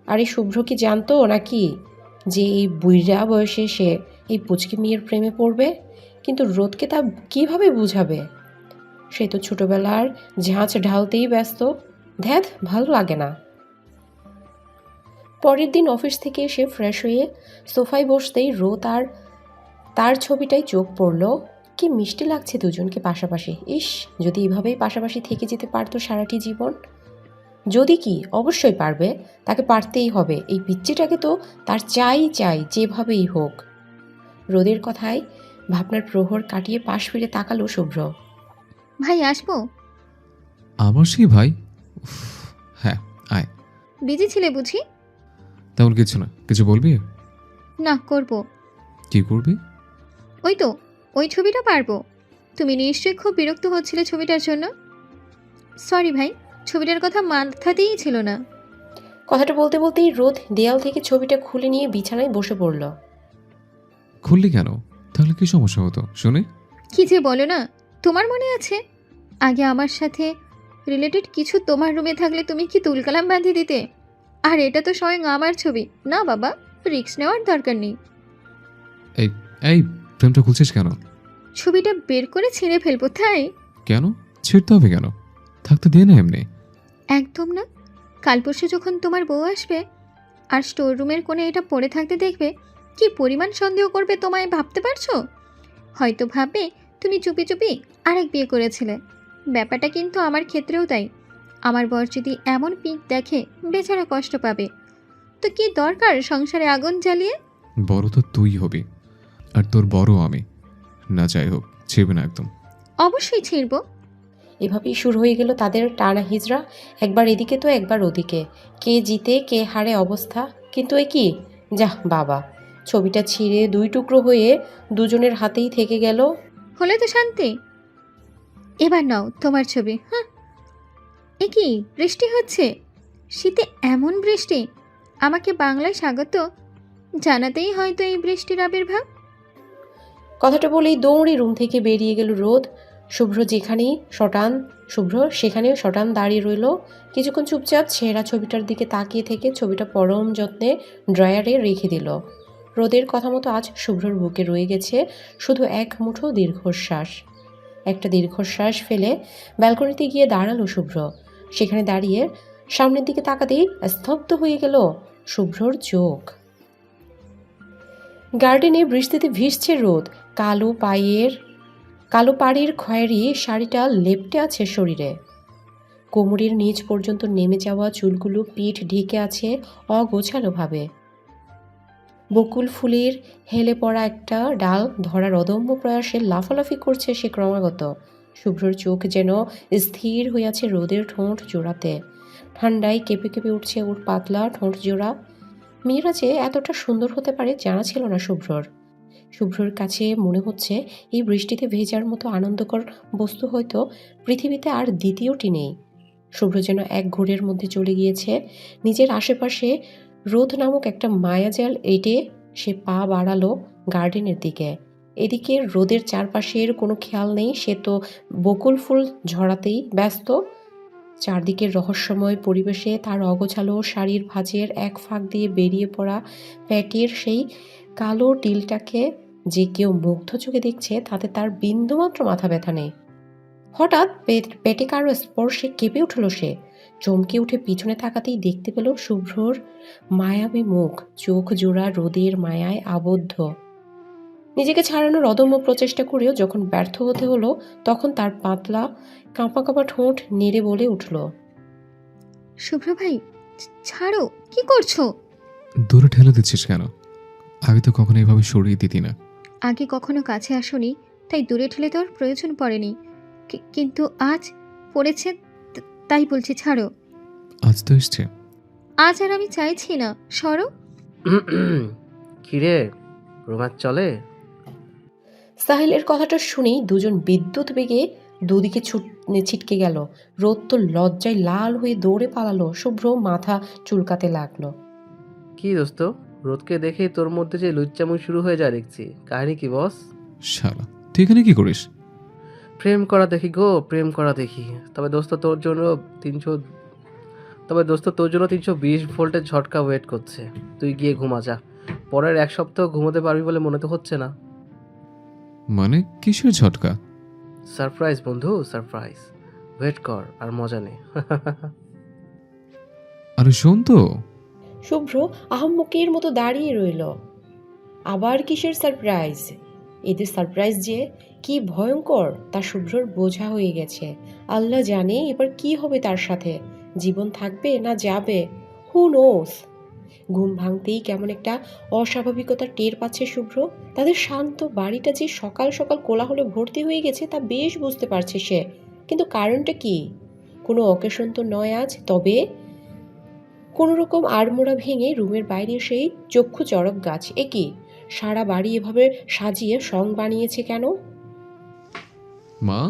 [SPEAKER 1] আর এই শুভ্র কি জানতো নাকি যে এই বুইড়া বয়সে সে এই পুচকি মেয়ের প্রেমে পড়বে, কিন্তু রোদকে তা কিভাবে বুঝাবে? সে তো ছোটবেলার ঝাঁচ ঢালতেই ব্যস্ত। ধ্যাত, ভালো লাগে না। পরের দিন অফিস থেকে এসে ফ্রেশ হয়ে সোফায় বসতেই রোদ আর তার ছবিটাই চোখ পড়ল। কি মিষ্টি লাগছে দুজনকে পাশাপাশি। ইস, যদি এভাবেই পাশাপাশি থেকে যেতে পারতো সারাটি জীবন। যদি কি, অবশ্যই পারবে, তাকে পারতেই হবে। এই পিচ্চিটাকে তো তার চাই চাই, যেভাবেই হোক। রোদের কথায় ভাবনার প্রহর কাটিয়ে পাশ ফিরে তাকালো শুভ্র।
[SPEAKER 2] ভাই আসবো?
[SPEAKER 3] আমার সেই ভাই? উফ, হ্যাঁ, আয়।
[SPEAKER 2] বিজি ছিলে বুঝি?
[SPEAKER 3] তেমন কিছু না, কিছু বলবি?
[SPEAKER 2] না, করব।
[SPEAKER 3] কি করবি?
[SPEAKER 2] ওই তো, ওই ছবিটা পারবো। তুমি নিশ্চয়ই খুব বিরক্ত হচ্ছিলে ছবিটার জন্য। সরি ভাই, ছবিটার কথা মাথাতেই ছিল না।
[SPEAKER 1] কথাটা বলতে বলতেই রোদ দেয়াল থেকে ছবিটা খুলে নিয়ে বিছানায় বসে পড়ল।
[SPEAKER 3] খুললি কেন? তাহলে কি সমস্যা হতো শুনে?
[SPEAKER 2] কি যে বলো না, তোমার মনে আছে আগে আমার সাথে রিলেটেড কিছু তোমার রুমে থাকলে তুমি কি তুলকালাম বাঁধিয়ে দিতে? আর এটা তো স্বয়ং আমার ছবি না বাবা, রিস্ক নেওয়ার দরকার নেই।
[SPEAKER 3] এই এই প্রেমটা খুলছিস কেন?
[SPEAKER 2] ছবিটা বের করে ছিঁড়ে ফেলবো তাই?
[SPEAKER 3] কেন ছিঁড়তে হবে কেন? থাকতে দে না এমনি।
[SPEAKER 2] একদম না। কাল পরশু যখন তোমার বউ আসবে আর স্টোর রুমের কোণে এটা পড়ে থাকতে দেখবে, কি পরিমাণ সন্দেহ করবে তোমায় ভাবতে পারছো? হয়তো ভাববে তুমি চুপি চুপি আরেক বিয়ে করেছিলে। ব্যাপারটা কিন্তু আমার ক্ষেত্রেও তাই। আমার বর যদি এমন পিক দেখে, বেচারা কষ্ট পাবে। তো কি দরকার সংসারে আগুন জ্বালিয়ে?
[SPEAKER 3] বড় তো তুই হবি, আর তোর বড় আমি। না যাই হোক, ছিড়বে না একদম।
[SPEAKER 2] অবশ্যই ছিড়ব।
[SPEAKER 1] এভাবেই শুরু হয়ে গেল তাদের টানা হিজড়া। একবার এদিকে তো একবার ওদিকে, কে জিতে কে হারে অবস্থা। কিন্তু এ কি, যাহ বাবা, ছবিটা ছিঁড়ে দুই টুকরো হয়ে দুজনের হাতেই থেকে গেল।
[SPEAKER 2] হলে তো শান্তি। এবার নাও তোমার ছবি। হ্যাঁ, এ কি বৃষ্টি হচ্ছে? শীতে এমন বৃষ্টি! আমাকে বাংলায় স্বাগত জানাতেই হয়তো এই বৃষ্টির আবির্ভাব।
[SPEAKER 1] কথাটা বলেই দৌড়ে রুম থেকে বেরিয়ে গেল রোদ। শুভ্র সেখানেও শটান দাঁড়িয়ে রইল। কিছুক্ষণ চুপচাপ ছেঁড়া ছবিটার দিকে তাকিয়ে থেকে ছবিটা পরম যত্নে ড্রয়ারে রেখে দিল। রোদের কথা মতো আজ শুভ্রর বুকে রয়ে গেছে শুধু এক মুঠো দীর্ঘশ্বাস। একটা দীর্ঘশ্বাস ফেলে ব্যালকনিতে গিয়ে দাঁড়ালো শুভ্র। সেখানে দাঁড়িয়ে সামনের দিকে তাকাতেই স্তব্ধ হয়ে গেল শুভ্রর চোখ। গার্ডেনে বৃষ্টিতে ভিজছে রোদ। কালো পাড়ের খয়েরি শাড়িটা লেপ্টে আছে শরীরে। কোমরের নিচ পর্যন্ত নেমে যাওয়া চুলগুলো পিঠ ঢেকে আছে অগোছালোভাবে। বকুল ফুলের হেলে পড়া একটা ডাল ধরার অদম্য প্রয়াসে লাফালাফি করছে সে ক্রমাগত। শুভ্রর চোখ যেন স্থির হয়ে আছে রোদের ঠোঁট জোড়াতে। ঠান্ডায় কেঁপে কেঁপে উঠছে ওর পাতলা ঠোঁট জোড়া। মেয়েরা যে এতটা সুন্দর হতে পারে জানা ছিল না শুভ্রর কাছে মনে হচ্ছে এই বৃষ্টিতে ভেজার মতো আনন্দকর বস্তু হয়তো পৃথিবীতে আর দ্বিতীয়টি নেই। শুভ্র যেন এক ঘোরের মধ্যে চলে গিয়েছে নিজের আশেপাশে। রোদ নামক একটা মায়াজাল এঁটে সে পা বাড়ালো গার্ডেনের দিকে। এদিকে রোদের চারপাশের কোনো খেয়াল নেই, সে তো বকুল ফুল ঝরাতেই ব্যস্ত। চারদিকের রহস্যময় পরিবেশে তার অগোছালো শাড়ির ভাঁজের এক ফাঁক দিয়ে বেরিয়ে পড়া প্যাটির সেই কালো টিলটাকে যে কেউ মুগ্ধ চোখে দেখছে তাতে তার বিন্দুমাত্র মাথা ব্যথা নেই। হঠাৎ পেটে কারো স্পর্শে কেঁপে উঠল সে। চমকে উঠে পিছনে তাকাতেই দেখতে পেল শুভ্রর মায়াবী মুখ, চোখ জোড়া রোদের মায়ায় আবদ্ধ। নিজেকে ছাড়ানোর অদম্য প্রচেষ্টা করেও যখন ব্যর্থ হতে হলো, তখন তার পাতলা কাঁপা কাঁপা ঠোঁট নেড়ে বলে উঠল,
[SPEAKER 2] শুভ্র ভাই, ছাড়ো, কি করছো?
[SPEAKER 3] দূরে ঠেলে দিচ্ছিস কেন? আগে তো কখনো এভাবে সরিয়ে দিতি না।
[SPEAKER 2] আগে কখনো কাছে আসোনি, তাই দূরে ঠেলে দেওয়ার প্রয়োজন পড়েনি। কিন্তু আজ পড়েছে, তাই বলছি ছাড়ো।
[SPEAKER 3] আজ তো এসছে।
[SPEAKER 2] আজ আর আমি চাইছি না, সরো।
[SPEAKER 4] কিরে, রোমাঞ্চ চলে?
[SPEAKER 1] সাহিলের কথাটা শুনেই দুজন বিদ্যুৎ বেগে দুদিকে ছিটকে গেল। রোদ তো লজ্জায় লাল হয়ে দৌড়ে পালালো। শুভ্র মাথা চুলকাতে লাগলো।
[SPEAKER 4] কি দোস্ত, রোদকে দেখেই তোর মধ্যে যে লুচ্চামুই শুরু হয়ে যায় দেখছি। কাহিনী কি বস?
[SPEAKER 3] শালা, তুই এখানে কি করিস?
[SPEAKER 4] প্রেম করা দেখি গো, প্রেম করা দেখি। তবে দোস্ত তোর জন্য 320 ভোল্টের ঝটকা ওয়েট করছে। তুই গিয়ে ঘুমা যা। পরের 1 সপ্তাহ ঘুমোতে পারবি বলে মনে তো হচ্ছে না।
[SPEAKER 3] মানে কিসের ঝটকা?
[SPEAKER 4] সারপ্রাইজ বন্ধু, সারপ্রাইজ। ওয়েট কর আর মজা নে।
[SPEAKER 3] আরে শোন তো।
[SPEAKER 1] শুভ্র আহাম্মকের মতো দাঁড়িয়ে রইল। আবার কিসের সারপ্রাইজ? এদের সারপ্রাইজ যে কি ভয়ঙ্কর তা শুভ্রর বোঝা হয়ে গেছে। আল্লাহ জানে এবার কি হবে তার সাথে, জীবন থাকবে না যাবে, হু নোস। ঘুম ভাঙতেই কেমন একটা অস্বাভাবিকতা টের পাচ্ছে শুভ্র। তাদের শান্ত বাড়িটা যে সকাল সকাল কোলাহলে ভর্তি হয়ে গেছে তা বেশ বুঝতে পারছে সে, কিন্তু কারণটা কি? কোনো অকেশন তো নয় আজ। তবে কোনো রকম আড়মোড়া ভেঙে রুমের বাইরে সেই চক্ষু চড়ক গাছ, এ কি সারা বাড়ি এভাবে সাজিয়ে সং বানিয়েছে কেন?
[SPEAKER 3] মা,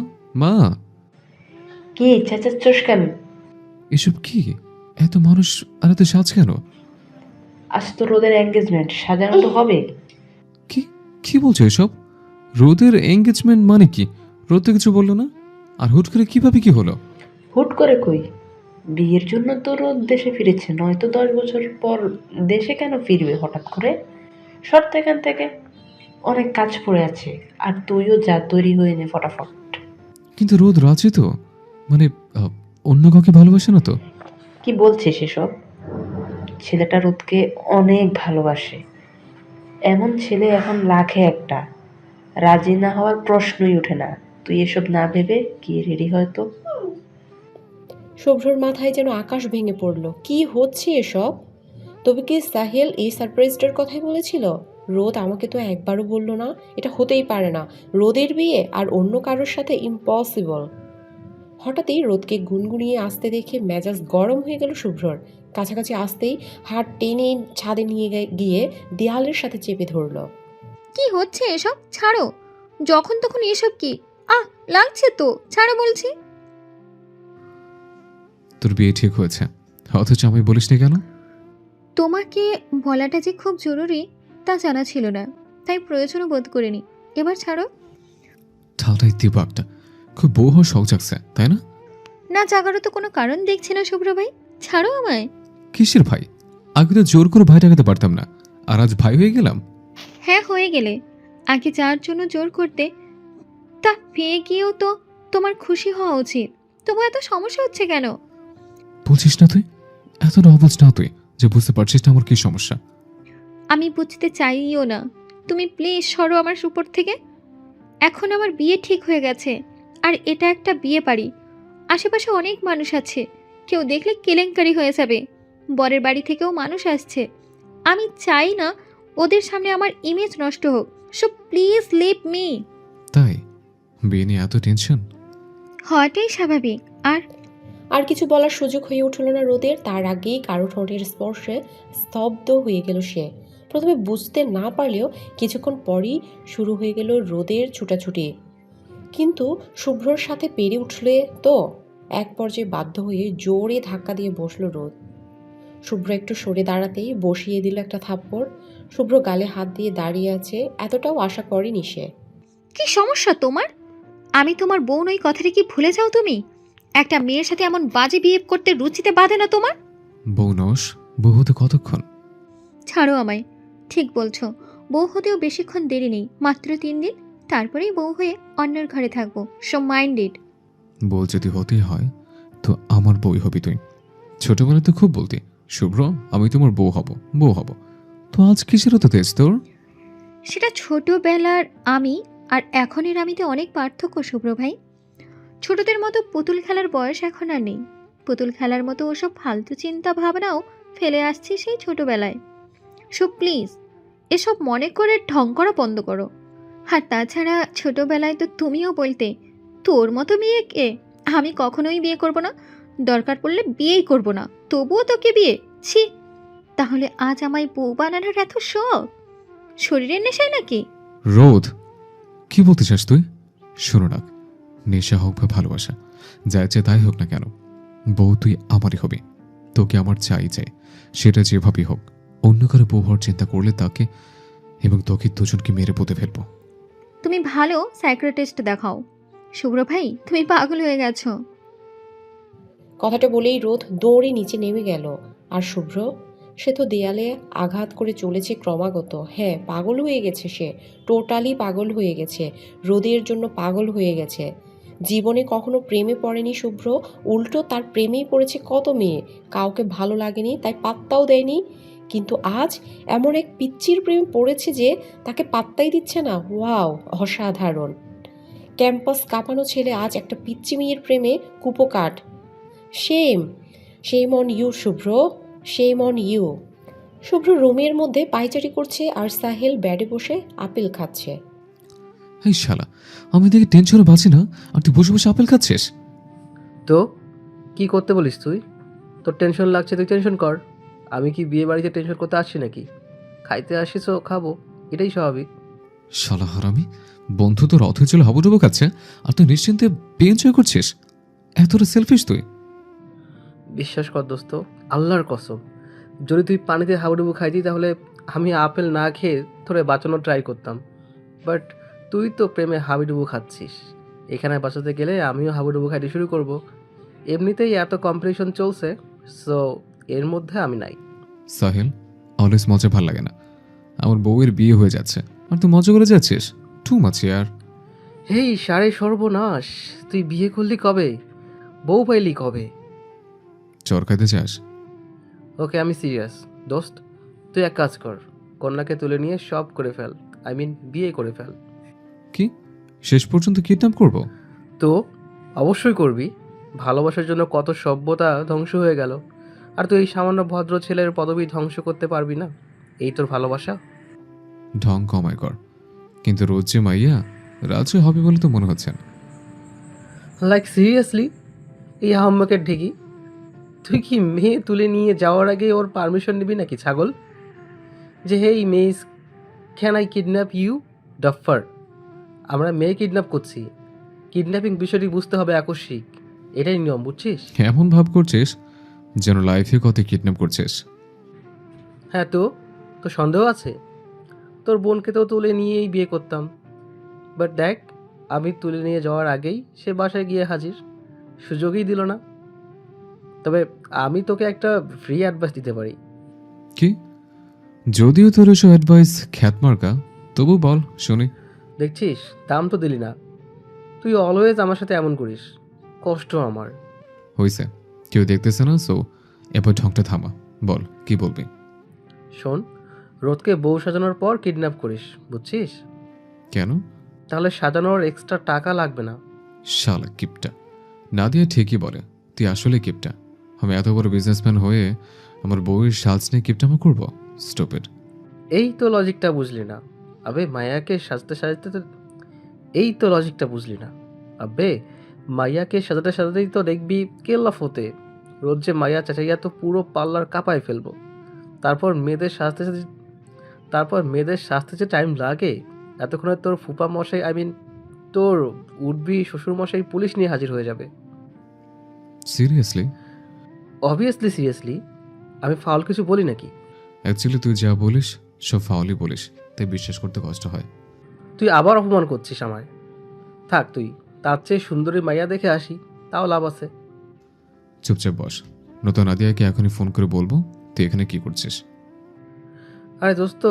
[SPEAKER 3] মা,
[SPEAKER 5] কি চেঁচাচ্ছস কেন?
[SPEAKER 3] এসব কি? এত মানুষ আর এত সাজ কেন?
[SPEAKER 5] আজ তো রোদের এঙ্গেজমেন্ট, সাজানো তো হবে।
[SPEAKER 3] কি কি বলছো এসব? রোদের এঙ্গেজমেন্ট মানে কি? রোদ তো কিছু বললো না, আর হুট করে কিভাবে কি হলো?
[SPEAKER 5] হুট করে কই? বিয়ের জন্য তো রোদ দেশে ফিরেছে, নয়তো 10 বছর পর দেশে কেন ফিরবে হঠাৎ করে? শর্ত এখান থেকে, অনেক কাজ পড়ে আছে। আর তুইও যা, তৈরি হয়ে নে ফটাফট।
[SPEAKER 3] কিন্তু রোদ রাজি তো? মানে আহ, অন্য কাউকে ভালোবাসে না তো?
[SPEAKER 5] কি বলছিস এসব? ছেলেটা রোদকে অনেক ভালোবাসে। এমন ছেলে এখন লাখে একটা। রাজি না হওয়ার প্রশ্নই ওঠে না। তুই এসব না ভেবে গিয়ে রেডি হয়তো।
[SPEAKER 1] শুভ্রর মাথায় যেন আকাশ ভেঙে পড়ল। কি হচ্ছে এসব? তবে কি সাহেল এই সারপ্রাইজটার কথাই বলেছিল? রোদ আমাকে তো একবারও বলল না। এটা হতেই পারে না। রোদের বিয়ে আর অন্য কারোর সাথে ইম্পসিবল। হঠাৎই রোদকে গুনগুনিয়ে আসতে দেখে মেজাজ গরম হয়ে গেল শুভ্রর। কাছাকাছি আসতেই হাত টেনে ছাদে নিয়ে গিয়ে দেয়ালের সাথে চেপে ধরল।
[SPEAKER 2] কি হচ্ছে এসব? ছাড়ো। যখন তখন এসব কি? আহ, লাগছে তো, ছাড়ো বলছি।
[SPEAKER 3] তোর বিয়ে ঠিক হয়েছে, অথচ আমি বলিসনি কেন?
[SPEAKER 2] তোমাকে বলাটা যে খুব জরুরি তা জানা ছিল না, তাই প্রয়োজনও বোধ করিনি। এবার ছাড়ো।
[SPEAKER 3] ঠাউটাই দিবাকটা খুব বউ হওয়ার শখ জাগছে, তাই না?
[SPEAKER 2] না জাগারও তো কোনো কারণ দেখছি না শুভ্র ভাই, ছাড়ো আমায়।
[SPEAKER 3] কিসের ভাই? আগে তো জোর করে ভাই টাকাতে পারতাম না, আর আজ ভাই হয়ে গেলাম।
[SPEAKER 2] হ্যাঁ হয়ে গেলে। আগে যার জন্য জোর করতে, তা পেয়ে গিয়েও তো তোমার খুশি হওয়া উচিত। তবু এত সমস্যা হচ্ছে কেন?
[SPEAKER 3] বুঝিস না তুই? এত অবুঝ না তুই যে বুঝতে পারছিস না আমার কি সমস্যা।
[SPEAKER 2] আমি বুঝতে চাইও না। তুমি প্লিজ সরো আমার উপর থেকে। এখন আমার বিয়ে ঠিক হয়ে গেছে, আর এটা একটা বিয়ে বাড়ি। আশেপাশে অনেক মানুষ আছে, কেউ দেখলে কেলেঙ্কারি হয়ে যাবে। বরের বাড়ি থেকেও মানুষ আসছে। আমি চাই না ওদের সামনে আমার ইমেজ নষ্ট হোক। So please leave me.
[SPEAKER 3] তাই বিয়ে নিয়ে এত টেনশন?
[SPEAKER 2] হওয়াটাই স্বাভাবিক। আর
[SPEAKER 1] আর কিছু বলার সুযোগ হয়ে উঠল না রোদের। তার আগেই কারো ঠোঁটের স্পর্শে স্তব্ধ হয়ে গেল সে। প্রথমে বুঝতে না পারলেও কিছুক্ষণ পরই শুরু হয়ে গেল রোদের ছুটাছুটি। কিন্তু শুভ্রর সাথে পেরে উঠলে তো। এক পর্যায়ে বাধ্য হয়ে জোরে ধাক্কা দিয়ে বসল রোদ। শুভ্র একটু সরে দাঁড়াতেই বসিয়ে দিল একটা থাপ্পড়। শুভ্র গালে হাত দিয়ে দাঁড়িয়ে আছে, এতটাও আশা করেনি সে।
[SPEAKER 2] কি সমস্যা তোমার? আমি তোমার বউ নই, কথাটা কি ভুলে যাও তুমি? একটা মেয়ের সাথে এমন বাজে বিহেভ করতে রুচিতে বাঁধে না তোমার?
[SPEAKER 3] বউ নস, বউ হতে কতক্ষণ?
[SPEAKER 2] ছাড়ো আমায়। ঠিক বলছো, বউ হতেও বেশিক্ষণ দেরি নেই, মাত্র 3 দিন। তারপরেই বউ হয়ে অন্যের ঘরে থাকবো। So mind it.
[SPEAKER 3] বউ যদি হতেই হয় তো আমার বই হবি তুই। ছোটবেলায় তো খুব বলতি, শুভ্র আমি তোমার বউ হব, বউ হব। তো আজ কিসের তো তেজ তোর?
[SPEAKER 2] সেটা ছোটবেলার আমি আর এখনের আমিতে অনেক পার্থক্য শুভ্র ভাই। ছোটদের মতো পুতুল খেলার বয়স এখন আর নেই। পুতুল খেলার মতো ওসব ফালতু চিন্তা ভাবনাও ফেলে আসছি সেই ছোটবেলায়। সো প্লিজ এসব মনে করে ঢং করা বন্ধ করো। আর তাছাড়া ছোটবেলায় তো তুমিও বলতে, তোর মতো মেয়েকে আমি কখনোই বিয়ে করব না, দরকার পড়লে বিয়েই করব না, তবুও তোকে বিয়ে, ছি। তাহলে আজ আমায় বউ বানানোর এত শখ? শরীরের নেশায় নাকি?
[SPEAKER 3] রোদ, কি বলতে চাস তুই? শোনো না, নেশা হোক বা ভালোবাসা, যা ইচ্ছে তাই হোক না কেন, বউ তুই আমারই হবি। তোকে আমার চাই চাই, সেটা যেভাবেই হোক। অন্য কারো বউ হওয়ার চিন্তা করলে তাকে এবং তোকে দুজনকে মেরে পুঁতে ফেলবো।
[SPEAKER 2] তুমি ভালো সাইকিয়াট্রিস্ট দেখাও। শুভ্র ভাই তুমি পাগল হয়ে গেছো।
[SPEAKER 1] কথাটা বলেই রোদ দৌড়ে নিচে নেমে গেল। আর শুভ্র সে তো দেয়ালে আঘাত করে চলেছে ক্রমাগত। হ্যাঁ, পাগল হয়ে গেছে সে, টোটালি পাগল হয়ে গেছে, রোদের জন্য পাগল হয়ে গেছে। জীবনে কখনো প্রেমে পড়েনি শুভ্র, উল্টো তার প্রেমেই পড়েছে কত মেয়ে। কাউকে ভালো লাগেনি তাই পাত্তাও দেয়নি, কিন্তু আজ এমন এক পিচ্চির প্রেমে পড়েছে যে তাকে পাত্তাই দিচ্ছে না। ওয়াও, অসাধারণ। ক্যাম্পাস কাঁপানো ছেলে আজ একটা পিচ্চি মেয়ের প্রেমে কুপোকাঠ। Shame, shame on you Shubhro, shame on you. Shubhro রুমের মধ্যে পায়চারি করছে আর সাহেল ব্যাডে বসে আপেল খাচ্ছে।
[SPEAKER 3] এই শালা, আমি দেখে টেনশনে বাঁচি না, আর তুই বসে বসে আপেল খাচ্ছিস।
[SPEAKER 4] তো কি করতে বলিস তুই? তোর টেনশন লাগছে, তুই টেনশন কর। আমি কি বিয়ে বাড়িতে টেনশন করতে আসছি নাকি? খাইতে আসিস ও খাবো, এটাই স্বাভাবিক।
[SPEAKER 3] শালা হারামি, বন্ধু তোর অথৈ চলে হাবুডুবু খাচ্ছে আর তুই নিশ্চিন্তে এনজয় করছিস। এতটা সেলফিশ তুই।
[SPEAKER 4] বিশ্বাস কর দোস্ত, আল্লাহর কসম, যদি তুই পানিতে হাবুডুবু খাইতি তাহলে আমি আপেল না খেয়ে তোরে বাঁচানোর ট্রাই করতাম। বাট তুই তো প্রেমে হাবুডুবু খাচ্ছিস, এখানে বাঁচাতে গেলে আমিও হাবুডুবু খাইতে শুরু করব। এমনিতেই এত কম্পিটিশন চলছে, সো এর মধ্যে আমি নাই।
[SPEAKER 3] সাহেল, অলওয়েজ মজা ভাল লাগে না। আমার বউয়ের বিয়ে হয়ে যাচ্ছে আর তুই মজা করে যাচ্ছিস। টু মাছ ইয়ার।
[SPEAKER 4] হেই সারে সর্বনাশ, তুই বিয়ে করলি কবে? বউ পাইলি কবে?
[SPEAKER 3] চর খাইতে চাস?
[SPEAKER 4] ওকে, আমি সিরিয়াস। দোস্ত, তুই এক কাজ কর, কন্যাকে তুলে নিয়ে সব করে ফেল, আই মিন বিয়ে করে ফেল।
[SPEAKER 3] কি, শেষ পর্যন্ত কিডন্যাপ করবো?
[SPEAKER 4] তো অবশ্যই করবি। ভালোবাসার জন্য কত সভ্যতা ধ্বংস হয়ে গেল, আর তুই এই সামান্য ভদ্র ছেলের পদবি ধ্বংস করতে পারবি না? এই তোর ভালোবাসা?
[SPEAKER 3] ঢং কমায় কর, কিন্তু রোজ যে মাইয়া রাজ্য হবে বলে তো মনে হচ্ছে না।
[SPEAKER 4] লাইক সিরিয়াসলি, এই আহম্মকের ঢেকি, তুই কি মেয়ে তুলে নিয়ে যাওয়ার আগে ওর পারমিশন নিবি নাকি ছাগল? যে hey miss, can I kidnap you? Duffer, আমরা মেয়ে কিডন্যাপ করছি। কিডন্যাপিং বিষয়টি বুঝতে হবে আকস্মিক, এটাই নিয়ম, বুঝছিস?
[SPEAKER 3] এমন ভাব করছিস যেন লাইফে কত কিডন্যাপ করছিস।
[SPEAKER 4] হ্যাঁ, তো তো সন্দেহ আছে? তোর বোনকে তো তুলে নিয়েই বিয়ে করতাম, বাট দেখ, আমি তুলে নিয়ে যাওয়ার আগেই সে বাসায় গিয়ে হাজির, সুযোগই দিল না। তবে আমি তোকে একটা ফ্রি অ্যাডভাইস দিতে পারি।
[SPEAKER 3] কি? যদিও তোর এসব অ্যাডভাইস খ্যাতমার্কা, তবু বল শুনি।
[SPEAKER 4] দেখছিস, দাম তো দিলি না। তুই অলওয়েজ আমার সাথে এমন করিস, কষ্ট আমার।
[SPEAKER 3] হইছে, কেউ দেখতেছে না, সো এবার ঢংটা থামা। বল কি বলবি।
[SPEAKER 4] শোন, রোদকে বউ সাজানোর পর কিডন্যাপ করিস, বুঝছিস?
[SPEAKER 3] কেন?
[SPEAKER 4] তাহলে সাজানোর এক্সট্রা টাকা লাগবে না।
[SPEAKER 3] শালা কিপটা। নাদিয়া ঠিকই বলে, তুই আসলে কিপটা। আমি এত বড় বিজনেসম্যান হয়ে আমার বউয়ের সাজ নিয়ে কিপটামা করবো? স্টুপিড।
[SPEAKER 4] এই তো লজিকটা বুঝলি না। আবে মায়াকে সাজতে সাজাতে তো এই তো লজিকটা বুঝলি না। আবে মাইয়াকে সাজাতে সাজাতেই তো দেখবি কেল্লাফ হতে। রোজ যে মাইয়া চাচাইয়া তো পুরো পার্লার কাঁপায় ফেলবো। তারপর মেয়েদের সাজতে যে টাইম লাগে, এতক্ষণে তোর ফুপা মশাই, আই মিন তোর উঠবি শ্বশুর মশাই পুলিশ নিয়ে হাজির হয়ে যাবে।
[SPEAKER 3] সিরিয়াসলি?
[SPEAKER 4] অবভিয়াসলি সিরিয়াসলি, আমি ফাউল কিছু বলি নাকি?
[SPEAKER 3] অ্যাকচুয়ালি তুই যা বলিস সব ফাউলই বলিস, তাই বিশ্বাস করতে কষ্ট হয়।
[SPEAKER 4] তুই আবার অপমান করছিস আমায়। থাক, তুই তার চেয়ে সুন্দরী মাইয়া দেখে আসি, তাও লাভ আছে।
[SPEAKER 3] চুপচাপ বস, নতুন নাদিয়াকে এখনই ফোন করে বলবো তুই এখানে কি করছিস।
[SPEAKER 4] আরে দোস্ত,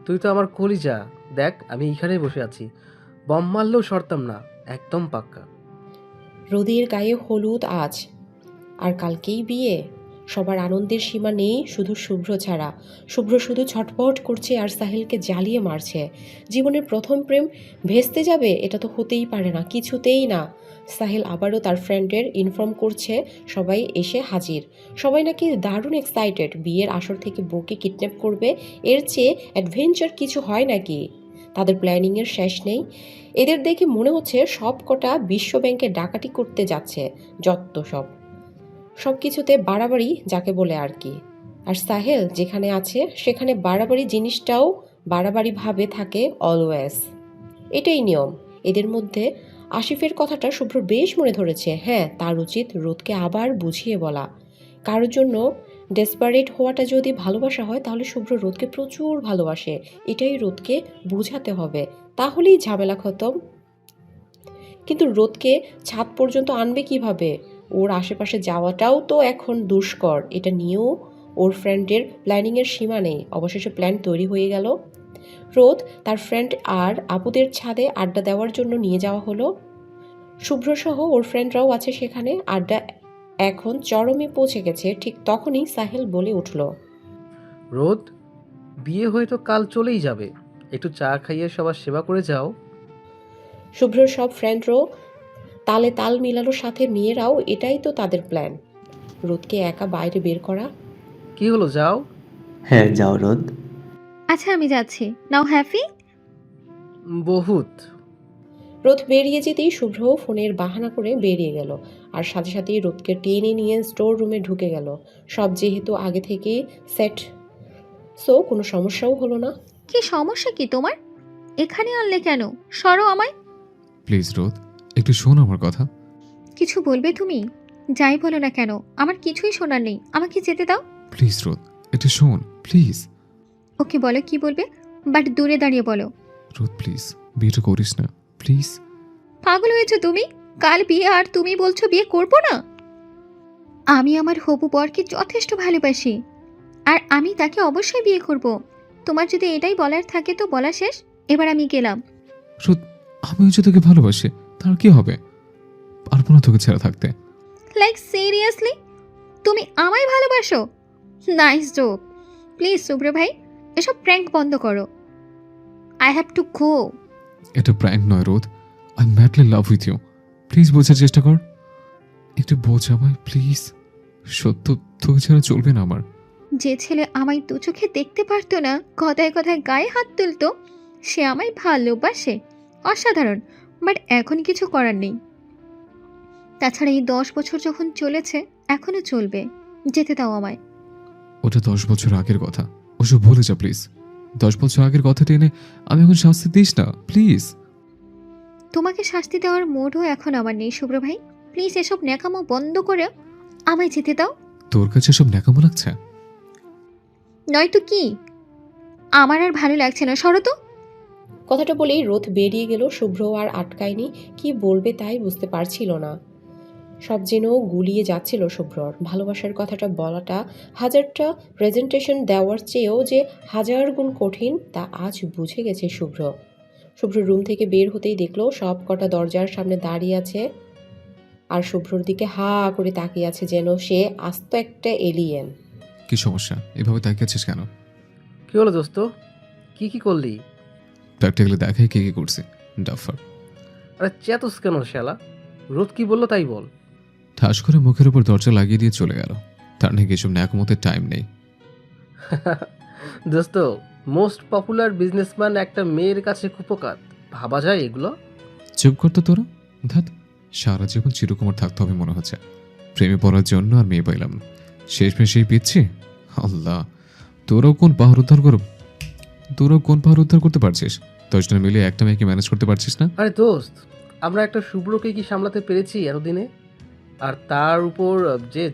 [SPEAKER 4] তুই তো আমার কলিজা। দেখ, আমি এখানেই বসে আছি, বম মারলেও সরতাম না, একদম পাক্কা।
[SPEAKER 1] রোদের গায়ে হলুদ আজ, আর কালকেই বিয়ে। সবার আনন্দের সীমা নেই শুধু শুভ্র ছাড়া। শুভ্র শুধু ছটপট করছে আর সাহেলকে জ্বালিয়ে মারছে। জীবনের প্রথম প্রেম ভেস্তে যাবে, এটা তো হতেই পারে না, কিছুতেই না। সাহেল আবারও তার ফ্রেন্ডের ইনফর্ম করছে সবাই এসে হাজির। সবাই নাকি দারুণ এক্সাইটেড, বিয়ের আসর থেকে বউকে কিডন্যাপ করবে। এর চেয়ে অ্যাডভেঞ্চার কিছু হয় নাকি? তাদের প্ল্যানিংয়ের শেষ নেই। এদের দেখে মনে হচ্ছে সব কটা বিশ্ব ব্যাংকে ডাকাতি করতে যাচ্ছে। যত সব কিছুতে বাড়াবাড়ি যাকে বলে আর কি। আর সাহেল যেখানে আছে সেখানে বাড়াবাড়ি জিনিসটাও বাড়াবাড়িভাবে থাকে অলওয়েজ। এটাই নিয়ম এদের মধ্যে। আসিফের কথাটা শুভ্র বেশ মনে ধরেছে। হ্যাঁ, তার উচিত রোদকে আবার বুঝিয়ে বলা। কারোর জন্য ডেসপারেট হওয়াটা যদি ভালোবাসা হয় তাহলে শুভ্র রোদকে প্রচুর ভালোবাসে, এটাই রোদকে বুঝাতে হবে, তাহলেই ঝামেলা খতম। কিন্তু রোদকে ছাদ পর্যন্ত আনবে কিভাবে? ওর আশেপাশে যাওয়াটাও তো এখন দুষ্কর, এটা নিয়েও ওর ফ্রেন্ডের প্ল্যানিংয়ের সীমা নেই। অবশেষে প্ল্যান তৈরি হয়ে গেল। রোদ, তার ফ্রেন্ড আর আপুদের ছাদে আড্ডা দেওয়ার জন্য নিয়ে যাওয়া হলো। শুভ্রসহ ওর ফ্রেন্ডরাও আছে সেখানে। আড্ডা এখন চরমে পৌঁছে গেছে। ঠিক তখনই সাহেল বলে উঠল,
[SPEAKER 4] রোদ, বিয়ে হয়ে তো কাল চলেই যাবে, একটু চা খাইয়ে সবার সেবা করে যাও।
[SPEAKER 1] শুভ্রর সব ফ্রেন্ডরাও তালে তাল মিলানোর সাথে মেয়েরাও, এটাই তো তাদের প্ল্যান, রোদকে একা বাইরে বের করা।
[SPEAKER 4] কি হলো, যাও।
[SPEAKER 8] হ্যাঁ যাও রোদ।
[SPEAKER 2] আচ্ছা আমি যাচ্ছি, নাও হ্যাপি।
[SPEAKER 4] বহুত।
[SPEAKER 1] রোদ বেরিয়ে যেতেই শুভ্র ফোনের বাহানা করে বেরিয়ে গেল, আর সাথে সাথেই রোদকে টেনে নিয়ে স্টোর রুমে ঢুকে গেল। সব যেহেতু আগে থেকে সেট, সো কোনো সমস্যাও হলো না।
[SPEAKER 2] কি সমস্যা কি তোমার? এখানে আনলে কেন? সরো আমায়।
[SPEAKER 3] প্লিজ রোদ, একটু শোন আমার কথা।
[SPEAKER 2] কিছু বলবে তুমি? যাই বলো না কেন, আমার কিছুই শোনার নেই, আমাকে যেতে দাও।
[SPEAKER 3] প্লিজ রোদ, একটু শোন প্লিজ।
[SPEAKER 2] ওকে বলো কি বলবে, বাট দূরে দাঁড়িয়ে বলো।
[SPEAKER 3] রোদ প্লিজ, বিয়েটা করিস না প্লিজ।
[SPEAKER 2] পাগল হয়েছো তুমি? কাল বিয়ে আর তুমি বলছো বিয়ে করবো না? আমি আমার হবু বরকে যথেষ্ট ভালোবাসি, আর আমি তাকে অবশ্যই বিয়ে করব। তোমার যদি এটাই বলার থাকে তো বলা শেষ, এবার আমি গেলাম।
[SPEAKER 3] রোদ, আমি যে তোকে ভালোবাসি, তার কি হবে? পারবো না তোকে ছেড়ে থাকতে।
[SPEAKER 2] Like seriously? তুমি আমায় ভালোবাসো? Nice joke. প্লিজ শুভ্র ভাই, এসব প্র্যাঙ্ক বন্ধ করো। I have to go.
[SPEAKER 3] এটা প্র্যাঙ্ক নয় রোদ, I madly love with you. Please বোঝার চেষ্টা কর, একটু বোঝ আমায় প্লিজ। সত্য, তোকে ছাড়া চলবে না আমার।
[SPEAKER 2] যে ছেলে আমায় দু চোখে দেখতে পারতো না, কথায় কথায় গায়ে হাত তুলতো, সে আমায় ভালোবাসে। অসাধারণ, বাট এখন কিছু করার নেই। তাছাড়া এই 10 বছর যখন চলেছে, এখনো চলবে। যেতে দাও আমায়।
[SPEAKER 3] ওটা 10 বছর আগের কথা, ওসব ভুলে যা প্লিজ। 10 বছর আগের কথা টেনে আমি এখন শাস্তি দিস না প্লিজ।
[SPEAKER 2] তোমাকে শাস্তি দেওয়ার মোডও এখন আমার নেই শুভ্র ভাই। প্লিজ এসব ন্যাকামো বন্ধ করে আমায় যেতে দাও।
[SPEAKER 3] তোর কাছে সব ন্যাকামো লাগছে?
[SPEAKER 2] নয়তো কি? আমার আর ভালো লাগছে না, সরো তো।
[SPEAKER 1] কথাটা বলেই রোদ বেরিয়ে গেল। শুভ্র আর আটকায়নি, কি বলবে তাই বুঝতে পারছিল না। সব যেন গুলিয়ে যাচ্ছিল শুভ্রর। ভালোবাসার কথাটা বলাটা হাজারটা প্রেজেন্টেশন দেওয়ার চেয়েও যে 1000 গুণ কঠিন, তা আজ বুঝে গেছে শুভ্র। শুভ্র রুম থেকে বের হতেই দেখলো সব কটা দরজার সামনে দাঁড়িয়ে আছে, আর শুভ্রর দিকে হা করে তাকিয়ে আছে, যেন সে আস্ত একটা এলিয়েন।
[SPEAKER 3] কি সমস্যা, এভাবে তাকিয়ে আছিস কেন?
[SPEAKER 4] কি হলো দোস্ত, কি কি করলি?
[SPEAKER 3] প্র্যাকটিক্যালি দেখাই কে কি করছে ডাফার।
[SPEAKER 4] আরে চেতস কেন শালা? রোদ কি বললো তাই বল।
[SPEAKER 3] ঠাস করে মুখের উপর দরজা লাগিয়ে দিয়ে চলে গেল। তার নাকি এসব ন্যাকমতের টাইম নেই।
[SPEAKER 4] দোস্ত, মোস্ট পপুলার বিজনেসম্যান একটা মেয়ের কাছে কুপোকাত, ভাবা যায় এগুলো?
[SPEAKER 3] চুপ করতো তোরা, ধাত। সারা জীবন চিরকুমার থাকতে হবে মনে হচ্ছে। প্রেমে পড়ার জন্য আর মেয়ে পাইলাম না, শেষমেশ সেই পিচ্ছি। আল্লাহ, তোরাও কোন পাহাড় উদ্ধার করতে পারছিস? 10 জন মিলে একটা মেয়েকে ম্যানেজ করতে পারছিস না?
[SPEAKER 4] আরে দোস্ত, আমরা একটা শুভ্রকে কি সামলাতে পেরেছি এতদিনে? আর তার উপর যে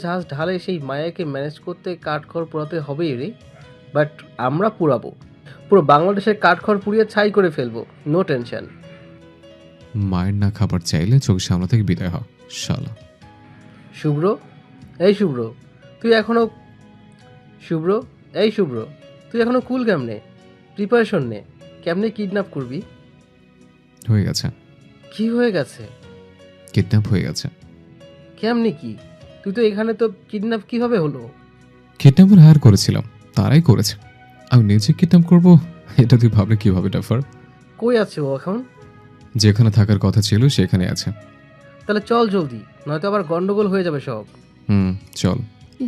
[SPEAKER 4] ঝাঁজ ঢালে সেই মায়াকে ম্যানেজ করতে কাঠখড় পোড়াতে হবেই রে। বাট আমরা পুরাবো, পুরো বাংলাদেশের কাঠখড় পুড়িয়ে ছাই করে ফেলবো, নো টেনশন।
[SPEAKER 3] মায়ের না খাবার চাইলে চোখ সামনে থেকে বিদায় হ শালা।
[SPEAKER 4] শুভ্র, এই শুভ্র, তুই এখনো কুল কেমনে? প্রিপারেশন নে, কেমনে কিডন্যাপ করবি?
[SPEAKER 3] হয়ে গেছে।
[SPEAKER 4] কি হয়ে গেছে?
[SPEAKER 3] কিডন্যাপ হয়ে গেছে।
[SPEAKER 4] কেমনে কি? তুই তো এখানে, তো কিডন্যাপ কিভাবে হলো?
[SPEAKER 3] কিডন্যাপার হায়ার করেছিলাম, তারাই করেছে। আমি নিজে কিডন্যাপ করব, এটা তুই ভাবলে কিভাবে ডাফার?
[SPEAKER 4] কই আছে ও এখন?
[SPEAKER 3] যেখানে থাকার কথা ছিল সেখানে আছে।
[SPEAKER 4] তাহলে চল জলদি, নয়তো আবার গন্ডগোল হয়ে যাবে সব।
[SPEAKER 3] চল।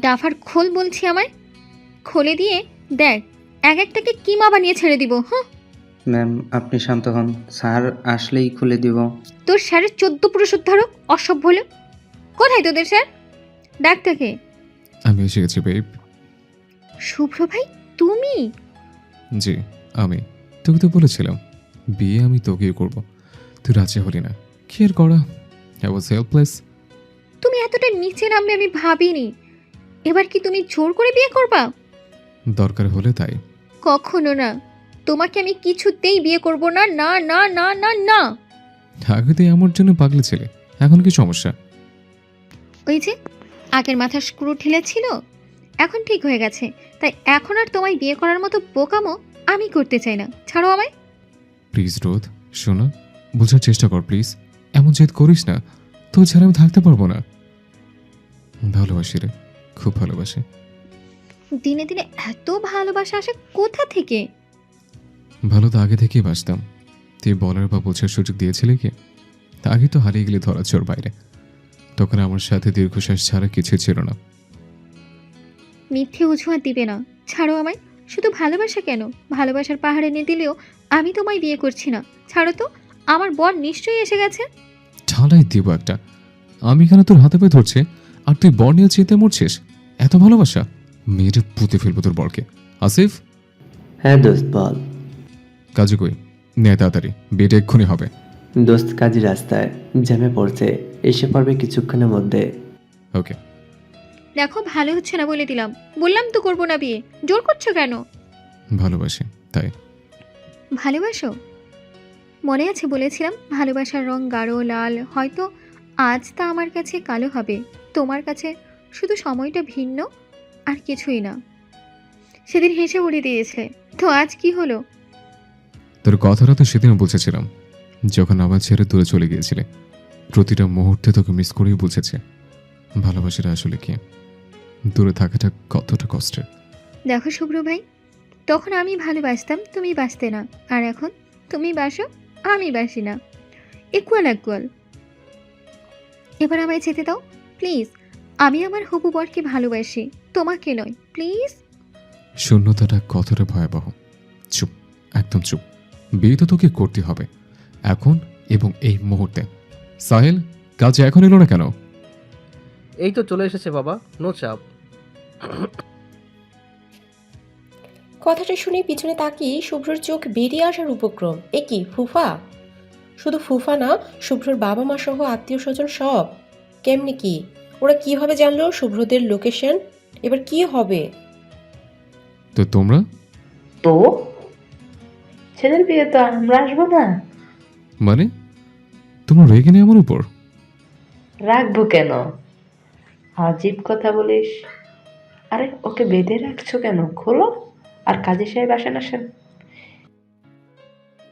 [SPEAKER 2] ডাফার খোল বলছি আমায়, খোলে দিয়ে দেখ এক একটাকে কিমা বানিয়ে ছেড়ে দিব। হ্যাঁ,
[SPEAKER 8] ম্যাম আপনি শান্ত হন, স্যার আসলেই খুলে দিব।
[SPEAKER 2] তোর স্যারের 14 পুরুষ উদ্ধারক অসভ্য হলো। কোথায় তোদের স্যার? ডাক তাকে।
[SPEAKER 3] আমি এসে গেছি বেব।
[SPEAKER 2] শুভ্র ভাই তুমি?
[SPEAKER 3] জি আমি। তোকে তো বলেছিলাম বিয়ে আমি তোকেই করব, তুই রাজি হলি না। কি আর করা, আই ওয়াজ হেল্পলেস।
[SPEAKER 2] তুমি এতটা নিচে নামবে আমি ভাবিনি। এবার কি তুমি জোর করে বিয়ে করবা?
[SPEAKER 3] দরকার হলে তাই।
[SPEAKER 2] কখনো না, তোমাকে আমি কিছুতেই বিয়ে করব না। না না না না না।
[SPEAKER 3] আগে তো আমার জন্য পাগলি ছেলে, এখন কি সমস্যা?
[SPEAKER 2] ওই যে আগের মাথার স্ক্রু ঢিলে ছিল, এখন ঠিক হয়ে গেছে। তাই এখন আর তোমায় বিয়ে করার মতো বোকামো আমি করতে চাই না। ছাড়ো আমায়।
[SPEAKER 3] প্লিজ রোদ, শোনা, বোঝার চেষ্টা কর প্লিজ। এমন জেদ করিস না, তো ছাড়া আমি থাকতে পারবো না। ভালোবাসি রে, খুব ভালোবাসি।
[SPEAKER 2] দিনে দিনে এত ভালোবাসা আসে কোথা থেকে?
[SPEAKER 3] ভালো তো আগে থেকেই বাসতাম, তুই বলার বা বোঝার সুযোগ দিয়েছিলি কি? আগে তো হারিয়ে গেলে ধরা চোর বাইরে, তখন আমার সাথে দীর্ঘশ্বাস ছাড়া কিছু ছিল না।
[SPEAKER 2] মিথ্যে অজুহাত দিবে না, ছাড়ো আমায়। শুধু ভালোবাসা কেন, ভালোবাসার পাহাড় এনে দিলেও আমি তোমায় বিয়ে করছি না। ছাড়ো তো, আমার বর নিশ্চয়ই এসে গেছে।
[SPEAKER 3] ঠালাই দিব একটা। আমি এখানে তোর হাতে পেয়ে ধরছে, আর তুই বর নিয়ে চেতে মরছিস। এত ভালোবাসা, মেয়েটা পুঁতে ফেলবো তোর বরকে। আসিফ,
[SPEAKER 9] হ্যাঁ দোস্ত বল।
[SPEAKER 3] কাজে কই, নে তাড়াতাড়ি, বিয়েটা এক্ষুনি হবে।
[SPEAKER 9] দোস্ত কাজী রাস্তায় জ্যামে পড়ছে, এসে পড়বে কিছুক্ষণের মধ্যে।
[SPEAKER 3] ওকে।
[SPEAKER 2] দেখো ভালো হচ্ছে না বলে দিলাম। বললাম তো করবো না বিয়ে, জোর করছো কেন?
[SPEAKER 3] ভালোবাসি তাই।
[SPEAKER 2] ভালোবাসো? মনে আছে বলেছিলাম ভালোবাসার রং গাঢ় লাল, হয়তো আজ তা আমার কাছে কালো হবে, তোমার কাছে শুধু সময়টা ভিন্ন, আর কিছুই না। সেদিন হেসে উড়িয়ে দিয়েছিলে, তো আজ কি হলো?
[SPEAKER 3] তোর কথাটা তো সেদিন বুঝেছিলাম, যখন আমার ছেড়ে দূরে চলে গিয়েছিলে। প্রতিটা মুহূর্তে তোকে মিস করেই বুঝেছে ভালোবাসাটা আসলে কি, দূরে থাকাটা কতটা কষ্টের।
[SPEAKER 2] দেখো শুভ্র ভাই, তখন আমি ভালোবাসতাম, তুমি বাসতে না, আর এখন তুমি বাসো, আমি বাসি না। Equal equal. এবার আমায় যেতে দাও প্লিজ। আমি আমার হবু বরকে ভালোবাসি, তোমাকে নয়, প্লিজ।
[SPEAKER 3] শূন্যতাটা কতটা ভয়াবহ। চুপ, একদম চুপ। বিয়ে তো তোকে করতে হবে, এখন এবং এই মুহূর্তে। সাহেল, কাজে এখন এলো না কেন?
[SPEAKER 4] এই তো চলে এসেছে বাবা, নো চাপ।
[SPEAKER 1] কথাটা শুনে পিছনে তাকিয়ে শুভ্রর চোখ বেরিয়ে আসার উপক্রম। এ কি ফুফা? শুধু ফুফা না, শুভ্রর বাবা মা সহ আত্মীয় স্বজন সব। কেমনি কি? ওরা কিভাবে জানলো শুভ্রদের লোকেশন? এবার কি হবে?
[SPEAKER 3] তো তোমরা?
[SPEAKER 5] তো ছেলের বিয়ে তো আমরা আসবো না?
[SPEAKER 3] মানে তোমরা রেগে নেই আমার উপর?
[SPEAKER 5] রাখবো কেন? আজীব কথা বলিস। আরে ওকে বেঁধে রাখছো কেন? খোলো, আর কাজী সাহেব আসেন আসেন।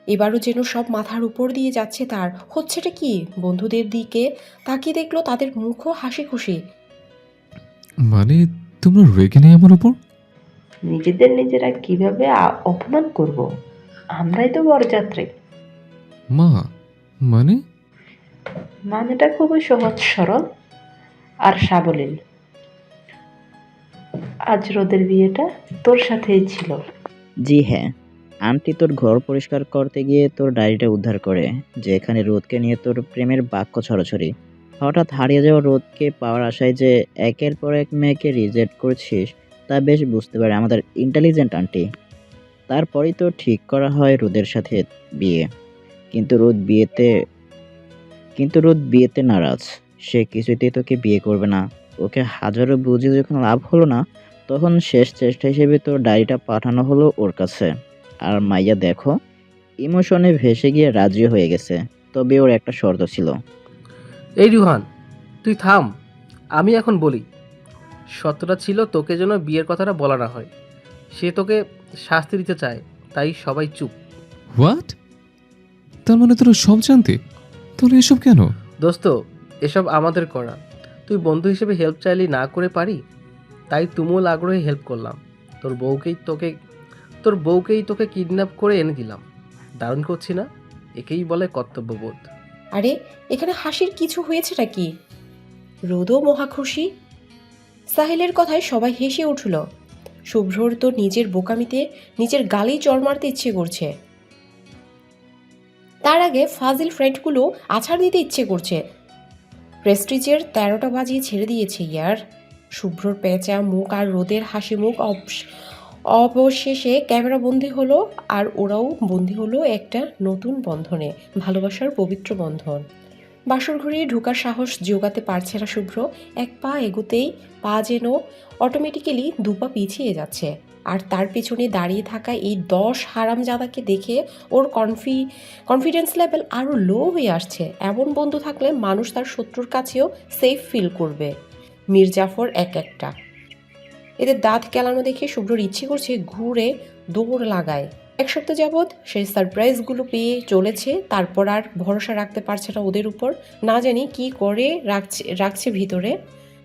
[SPEAKER 1] এবারও যেন সব মাথার উপর দিয়ে যাচ্ছে তার। হচ্ছেটা কি? বন্ধুদের দিকে তাকিয়ে দেখলো তাদের মুখও হাসি খুশি।
[SPEAKER 3] মানে তোমরা রেগে নেই আমার উপর?
[SPEAKER 5] নিজেদের নিজেরা কিভাবে অপমান করব? আমরাই তো বরযাত্রী।
[SPEAKER 3] মা, মানে?
[SPEAKER 5] মানেটা খুবই সহজ সরল আর সাবলীল। আজ রোদের বিয়েটা তোর সাথেই ছিল।
[SPEAKER 7] জি হ্যাঁ, আন্টি তোর ঘর পরিষ্কার করতে গিয়ে তোর ডায়েরিটা উদ্ধার করে, যেখানে রোদকে নিয়ে তোর প্রেমের বাক্য ছড়াছড়ি। হঠাৎ হারিয়ে যাওয়া রোদকে পাওয়ার আশায় যে একের পর এক মেয়েকে রিজেক্ট করছিস, তা বেশ বুঝতে পারে আমাদের ইন্টেলিজেন্ট আন্টি। তারপরেই তো ঠিক করা হয় রোদের সাথে বিয়ে। কিন্তু রোদ বিয়েতে নারাজ। সে কিছুতেই তোকে বিয়ে করবে না। ওকে হাজারো বুঝিয়ে যখন লাভ হলো না, তখন শেষ চেষ্টা হিসেবে তোর ডায়েরিটা পাঠানো হলো ওর কাছে। আর মাইয়া দেখো, ইমোশনে ভেসে গিয়ে রাজি হয়ে গেছে। তবে ওর একটা শর্ত ছিল।
[SPEAKER 4] এই রুহান, তুই থাম, আমি এখন বলি। সত্যটা ছিল তোকে যেন বিয়ের কথাটা বলা না হয়। সে তোকে শাস্তি দিতে চায়, তাই সবাই চুপ।
[SPEAKER 3] হোয়াট? তার মানে তোরা সব জানতে? তাহলে এসব কেন?
[SPEAKER 4] দোস্ত, এসব আমাদের করা। তুই বন্ধু হিসেবে হেল্প চাইলে না করে পারি, তাই তুমুল আগ্রহে হেল্প করলাম। তোর বউকেই তোকে কিডন্যাপ করে এনে দিলাম। দারুণ করছি না? একেই বলে কর্তব্যবোধ।
[SPEAKER 1] আরে এখানে হাসির কিছু হয়েছেটা কি? রোদও মহা খুশি। সাহিলের কথায় সবাই হেসে উঠল। শুভ্রর তো নিজের বোকামিতে নিজের গালেই চড় মারতে ইচ্ছে করছে। তার আগে ফাজিল ফ্রেন্ডগুলো আছাড় দিতে ইচ্ছে করছে। প্রেস্টিজের 13টা বাজিয়ে ছেড়ে দিয়েছে ইয়ার। শুভ্রর পেঁচা মুখ আর রোদের হাসি মুখ অবশেষে ক্যামেরা বন্দি হলো, আর ওরাও বন্দি হলো একটা নতুন বন্ধনে, ভালোবাসার পবিত্র বন্ধন। বাসর ঘুরে ঢোকার সাহস জোগাতে পারছে না শুভ্র। এক পা এগোতেই পা যেন অটোমেটিক্যালি দুপা পিছিয়ে যাচ্ছে। আর তার পেছনে দাঁড়িয়ে থাকা এই 10 হারামজাদাকে দেখে ওর কনফিডেন্স লেভেল আরও লো হয়ে আসছে। এমন বন্ধু থাকলে মানুষ তার শত্রুর কাছেও সেফ ফিল করবে। মির্জাফর এক একটা। এদের দাঁত কেলানো দেখে শুভ্রর ইচ্ছে করছে ঘুরে দৌড় লাগায়। এক সপ্তাহ যাবৎ সেই সারপ্রাইজগুলো পেয়ে চলেছে, তারপর আর ভরসা রাখতে পারছে না ওদের উপর। না জানি কি করে রাখছে ভিতরে।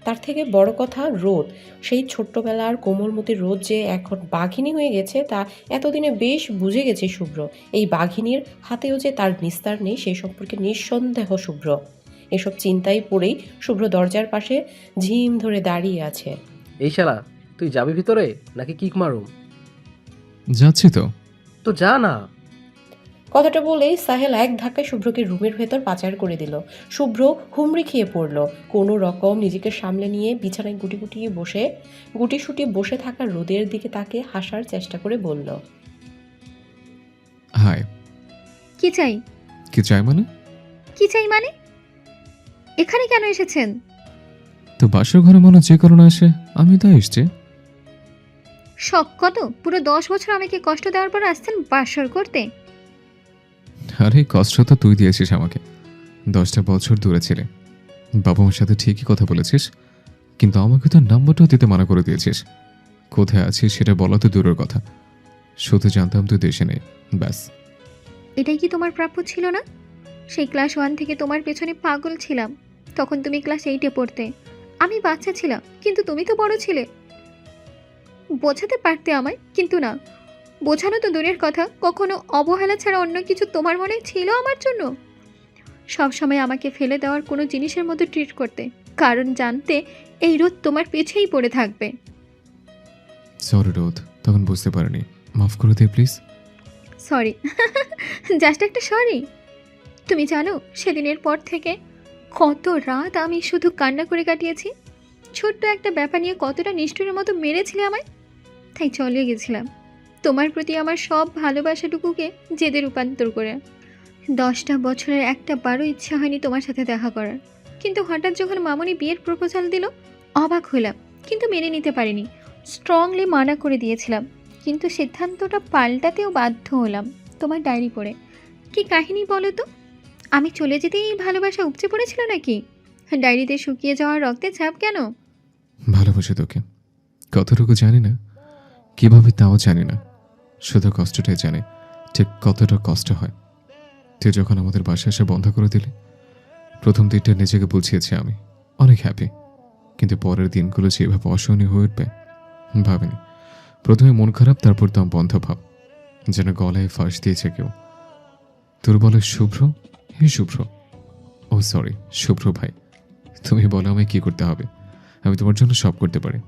[SPEAKER 1] তার থেকে বড় কথা রোদ, সেই ছোট্টবেলার কোমলমতি রোদ যে এখন বাঘিনী হয়ে গেছে তা এতদিনে বেশ বুঝে গেছে শুভ্র। এই বাঘিনীর হাতেও যে তার নিস্তার নেই সে সম্পর্কে নিঃসন্দেহ শুভ্র। এসব চিন্তায় পড়েই শুভ্র দরজার পাশে ঝিম ধরে দাঁড়িয়ে আছে।
[SPEAKER 4] এই শালা, তুই যাবি ভিতরে নাকি কিক মারুম?
[SPEAKER 3] যাচ্ছি তো।
[SPEAKER 4] তো যা না।
[SPEAKER 1] কথাটা বলেই সাহেল এক ধাক্কায় শুভ্রকে রুমের ভেতর পাচার করে দিল। শুভ্র হুমড়ি খেয়ে পড়ল। কোনো রকম নিজেকে সামলে নিয়ে বিছানায় গুটিসুটি বসে থাকা রোদের দিকে তাকে হাসার চেষ্টা করে বলল,
[SPEAKER 3] হাই।
[SPEAKER 2] কি চাই?
[SPEAKER 3] কি চাই মানে?
[SPEAKER 2] কি চাই মানে? এখানে কেন এসেছেন?
[SPEAKER 3] তো বাসর ঘরে মানুষ যে কারণে আসে আমি তাই এসছি।
[SPEAKER 2] শখ কত? পুরো 10 বছর আমাকে কষ্ট দেওয়ার পর আসছেন বাসর করতে?
[SPEAKER 3] আরে কষ্ট তো তুই দিয়েছিস আমাকে। 10টা বছর দূরে ছিলে, বাবা মার সাথে ঠিকই কথা বলেছিস, কিন্তু আমাকে তো নাম্বারটাও দিতে মানা করে দিয়েছিস। কোথায় আছিস সেটা বলা তো দূরের কথা, শুধু জানতাম তুই দেশে নেই, ব্যাস।
[SPEAKER 2] এটাই কি তোমার প্রাপ্য ছিল না? সেই ক্লাস 1 থেকে তোমার পেছনে পাগল ছিলাম। তখন তুমি ক্লাস 8-এ পড়তে, আমি বাচ্চা ছিলাম, কিন্তু তুমি তো বড় ছিলে। বোঝাতে পারতে আমায়, কিন্তু না। বোঝানো তো দূরের কথা, কখনো অবহেলা ছাড়া অন্য কিছু তোমার মনে ছিল আমার জন্য? সব সময় আমাকে ফেলে দেওয়ার কোনো জিনিসের মতো ট্রিট করতে, কারণ জানতে এই রোদ তোমার পেছেই পড়ে থাকবে।
[SPEAKER 3] সরি রোদ, তখন বুঝতে পারিনি, মাফ করে দে প্লিজ।
[SPEAKER 2] সরি? জাস্ট একটা সরি? তুমি জানো সেদিনের পর থেকে কত রাত আমি শুধু কান্না করে কাটিয়েছি? ছোট্ট একটা ব্যাপার নিয়ে কতটা নিষ্ঠুরের মতো মেরেছিলে আমায়, তাই চলে গেছিলাম তোমার প্রতি আমার সব ভালোবাসাটুকুকে জেদে রূপান্তর করে। 10টা বছরের একটা বারো ইচ্ছা হয়নি তোমার সাথে দেখা করার, কিন্তু হঠাৎ যখন মামনি বিয়ের প্রপোজাল দিল অবাক হলাম, কিন্তু মেনে নিতে পারিনি। স্ট্রংলি মানা করে দিয়েছিলাম, কিন্তু সিদ্ধান্তটা পাল্টাতেও বাধ্য হলাম তোমার ডায়েরি পড়ে। কি কাহিনী বলো তো? আমি চলে যেতেই ভালোবাসা উপচে পড়েছিল নাকি? ডায়েরিতে শুকিয়ে যাওয়ার রক্তে ছাপ কেন?
[SPEAKER 3] ভালোবাসি তোকে, কতটুকু জানি না, কিভাবে তাও জানি না, শুধু কষ্টটাই জানি ঠিক কতটা কষ্ট হয়। তুই যখন আমাদের বাসায় এসে বন্ধ করে দিলি, প্রথম দিনটা নিজেকে বুঝিয়েছি আমি অনেক হ্যাপি, কিন্তু পরের দিনগুলো যেভাবে অসহনীয় হয়ে উঠবে ভাবিনি। প্রথমে মন খারাপ, তারপর দম বন্ধ ভাব, যেন গলায় ফাঁস দিয়েছে কেউ। তোর বলে শুভ্র, হে শুভ্র। ও সরি শুভ্র ভাই, তুমি বলো আমায় কি করতে হবে, আমি তোমার জন্য সব করতে পারি।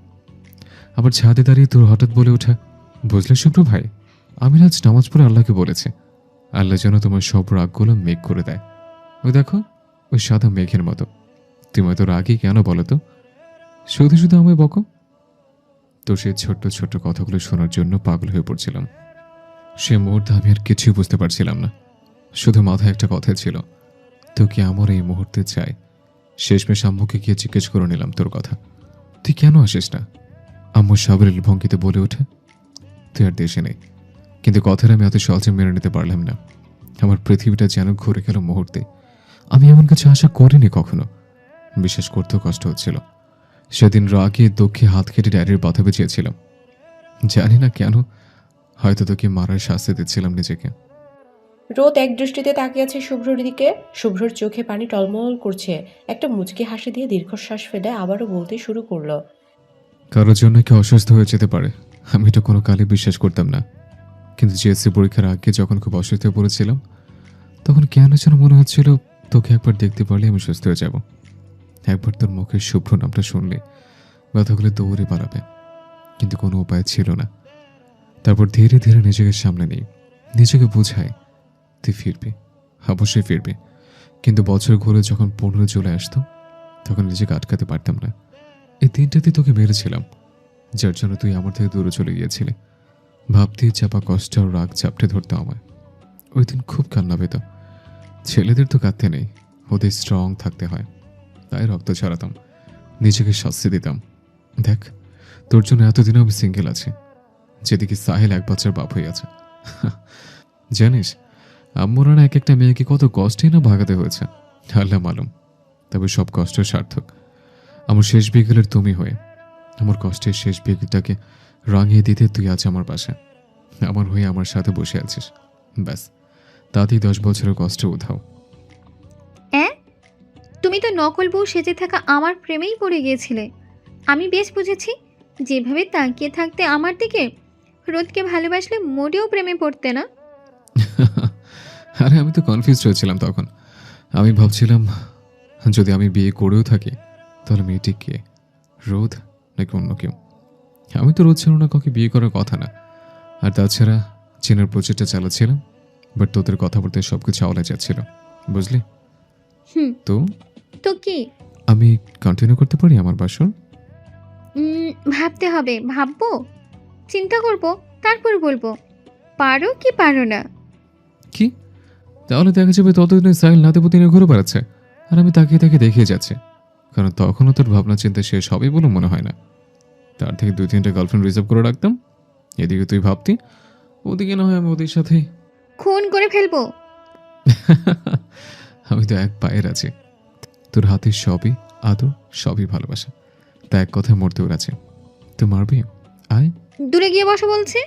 [SPEAKER 3] আবার ছাদে দাঁড়িয়ে তোর হঠাৎ বলে ওঠা, বুঝলে শুভ্র ভাই, আমি আজ নামাজ পড়ে আল্লাহকে বলেছি, আল্লাহ যেন তোমার সব রাগগুলো মেঘ করে দেয়। ওই দেখো, ওই সাদা মেঘের মতো। তুমি এত রাগই কেন বলো তো? শুধু শুধু আমায় বকো। তো সেই ছোট্ট ছোট্ট কথাগুলো শোনার জন্য পাগল হয়ে পড়ছিলাম। সে মুহূর্তে আমি আর কিছুই বুঝতে পারছিলাম না, শুধু মাথায় একটা কথা ছিল, তো কি আমার এই মুহূর্তে চাই। শেষমেশ আম্মুকে গিয়ে জিজ্ঞেস করে নিলাম তোর কথা, তুই কেন আসিস না? আম্মু সাবলীল ভঙ্গিতে বলে ওঠে, তুই আর দেশে নেই। কিন্তু কথাটা আমি এত সহজে মেনে নিতে পারলাম না। আমার পৃথিবীটা যেন ঘুরে গেল মুহূর্তে। আমি এমন কিছু আশা করিনি কখনো। বিশ্বাস করতেও কষ্ট হচ্ছিল। সেদিন রাগে দুঃখে হাত কেটে ডায়েরির বাধা বেঁচেছিলাম, জানি না কেন, হয়তো তোকে মারার শাস্তি দিচ্ছিলাম নিজেকে।
[SPEAKER 1] রোদ এক দৃষ্টিতে তাকিয়ে আছে শুভ্রর দিকে। শুভ্রর চোখে পানি টলমল করছে। একটা মুচকি হাসি দিয়ে দীর্ঘশ্বাস ফেলে আবারও বলতে শুরু করলো,
[SPEAKER 3] কারোর জন্য কি অসুস্থ হয়ে যেতে পারে, আমি এটা কোনো কালে বিশ্বাস করতাম না। কিন্তু জিএসসি পরীক্ষার আগে যখন খুব অসুস্থ হয়ে পড়েছিলাম, তখন কেন যেন মনে হচ্ছিল তোকে একবার দেখতে পারলে আমি সুস্থ হয়ে যাব। একবার তোর মুখের শুভ্র নামটা শুনলে ব্যথাগুলো দৌড়ে পালাবে, কিন্তু কোনো উপায় ছিল না। তারপর ধীরে ধীরে নিজেকে সামনে নিই, নিজেকে বোঝাই তুই ফিরবি, অবশ্যই ফিরবি। কিন্তু বছর ঘুরে যখন 15 জুলাই আসতো, তখন নিজেকে আটকাতে পারতাম না। এই দিনটাতে তোকে মেরেছিলাম, যার জন্য তুই আমার থেকে দূরে চলে গিয়েছিলি। ভাবতেই চাপা কষ্ট আর রাগ চাপটে ধরতো আমায়। ওই দিন খুব কান্না পেত। ছেলেদের তো কাঁদতে নেই, ওদের স্ট্রং থাকতে হয়, তাই রক্ত ছড়াতাম, নিজেকে শাস্তি দিতাম। দেখ, তোর জন্য এতদিনও আমি সিঙ্গেল আছি, যেদিকে সাহেল 1 বাচ্চার বাপ হয়ে আছে। জানিস, আম্মুরা এক একটা মেয়েকে কত কষ্টেই না ভাগাতে হয়েছে, আল্লাহ মালুম। তবে সব কষ্ট সার্থক। আমার শেষ বিকেলের তুমি হয়ে আমার কষ্টের শেষ বিকেলটাকে রাঙিয়ে দিতে তুই আজ আমার পাশে আমার হয়ে আমার সাথে বসে আছিস। ব্যাস, তাতেই 10 বছরের কষ্ট উধাও।
[SPEAKER 2] তুমি তো নকল বউ সেজে থাকা আমার প্রেমেই পড়ে গিয়েছিলে। আমি বেশ বুঝেছি, যেভাবে তাকিয়ে থাকতে আমার দিকে, রোদকে ভালোবাসলে মোটেও প্রেমে পড়তে না।
[SPEAKER 3] আরে আমি তো কনফিউজ হয়েছিলাম তখন। আমি ভাবছিলাম যদি আমি বিয়ে করেও থাকি তাহলে মেয়েটি কে, রোদ নাকি অন্য কেউ। আমি তো রোদ ছিল না, কাউকে বিয়ে করার কথা না। আর তাছাড়া চেনার প্রচেষ্টা চালাচ্ছিলাম, বাট তোদের কথা বলতে সব কিছু আওলা যাচ্ছিল, বুঝলি?
[SPEAKER 2] হুম।
[SPEAKER 3] তো
[SPEAKER 2] তো কি?
[SPEAKER 3] আমি কন্টিনিউ করতে পারি আমার বাসর?
[SPEAKER 2] ভাবতে হবে, ভাববো, চিন্তা করব, তারপর বলবো। পারো কি পারো না?
[SPEAKER 3] কি? তাহলে দেখা যাবে ততদিনে সাহিল নাতিপুতিনে ঘুরে বেড়াচ্ছে আর আমি তাকিয়ে তাকিয়ে দেখিয়ে যাচ্ছে, কারণ তখনও তোর ভাবনা চিন্তা শেষ হবেই বলে মনে হয় না। তার থেকে 2-3টা গার্লফ্রেন্ড রিজার্ভ করে রাখতাম। এদিকে তুই ভাবতি, ওদিকে না হয় আমি ওদের সাথেই।
[SPEAKER 2] খুন করে ফেলবো।
[SPEAKER 3] আমি তো এক পায়ের আছি, তোর হাতের সবই আদর, সবই ভালোবাসা, তা এক কথায় মরতেও আছে। তো মারবি? আয়।
[SPEAKER 2] দূরে গিয়ে বসো বলছি।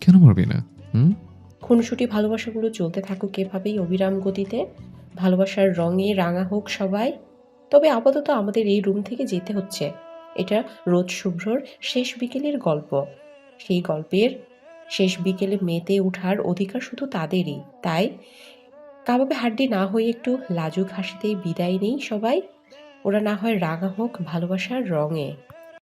[SPEAKER 3] কেন মারবি না?
[SPEAKER 1] খুনসুটি ভালোবাসাগুলো চলতে থাকুক এভাবেই অবিরাম গতিতে। ভালোবাসার রঙে রাঙা হোক সবাই। তবে আপাতত আমাদের এই রুম থেকে যেতে হচ্ছে। এটা রোজ শুভ্রর শেষ বিকেলের গল্প। সেই গল্পের শেষ বিকেলে মেতে ওঠার অধিকার শুধু তাদেরই। তাই কাবাবে হাড্ডি না হয়ে একটু লাজুক হাসিতেই বিদায় নেই সবাই। ওরা না হয় রাঙা হোক ভালোবাসার রঙে।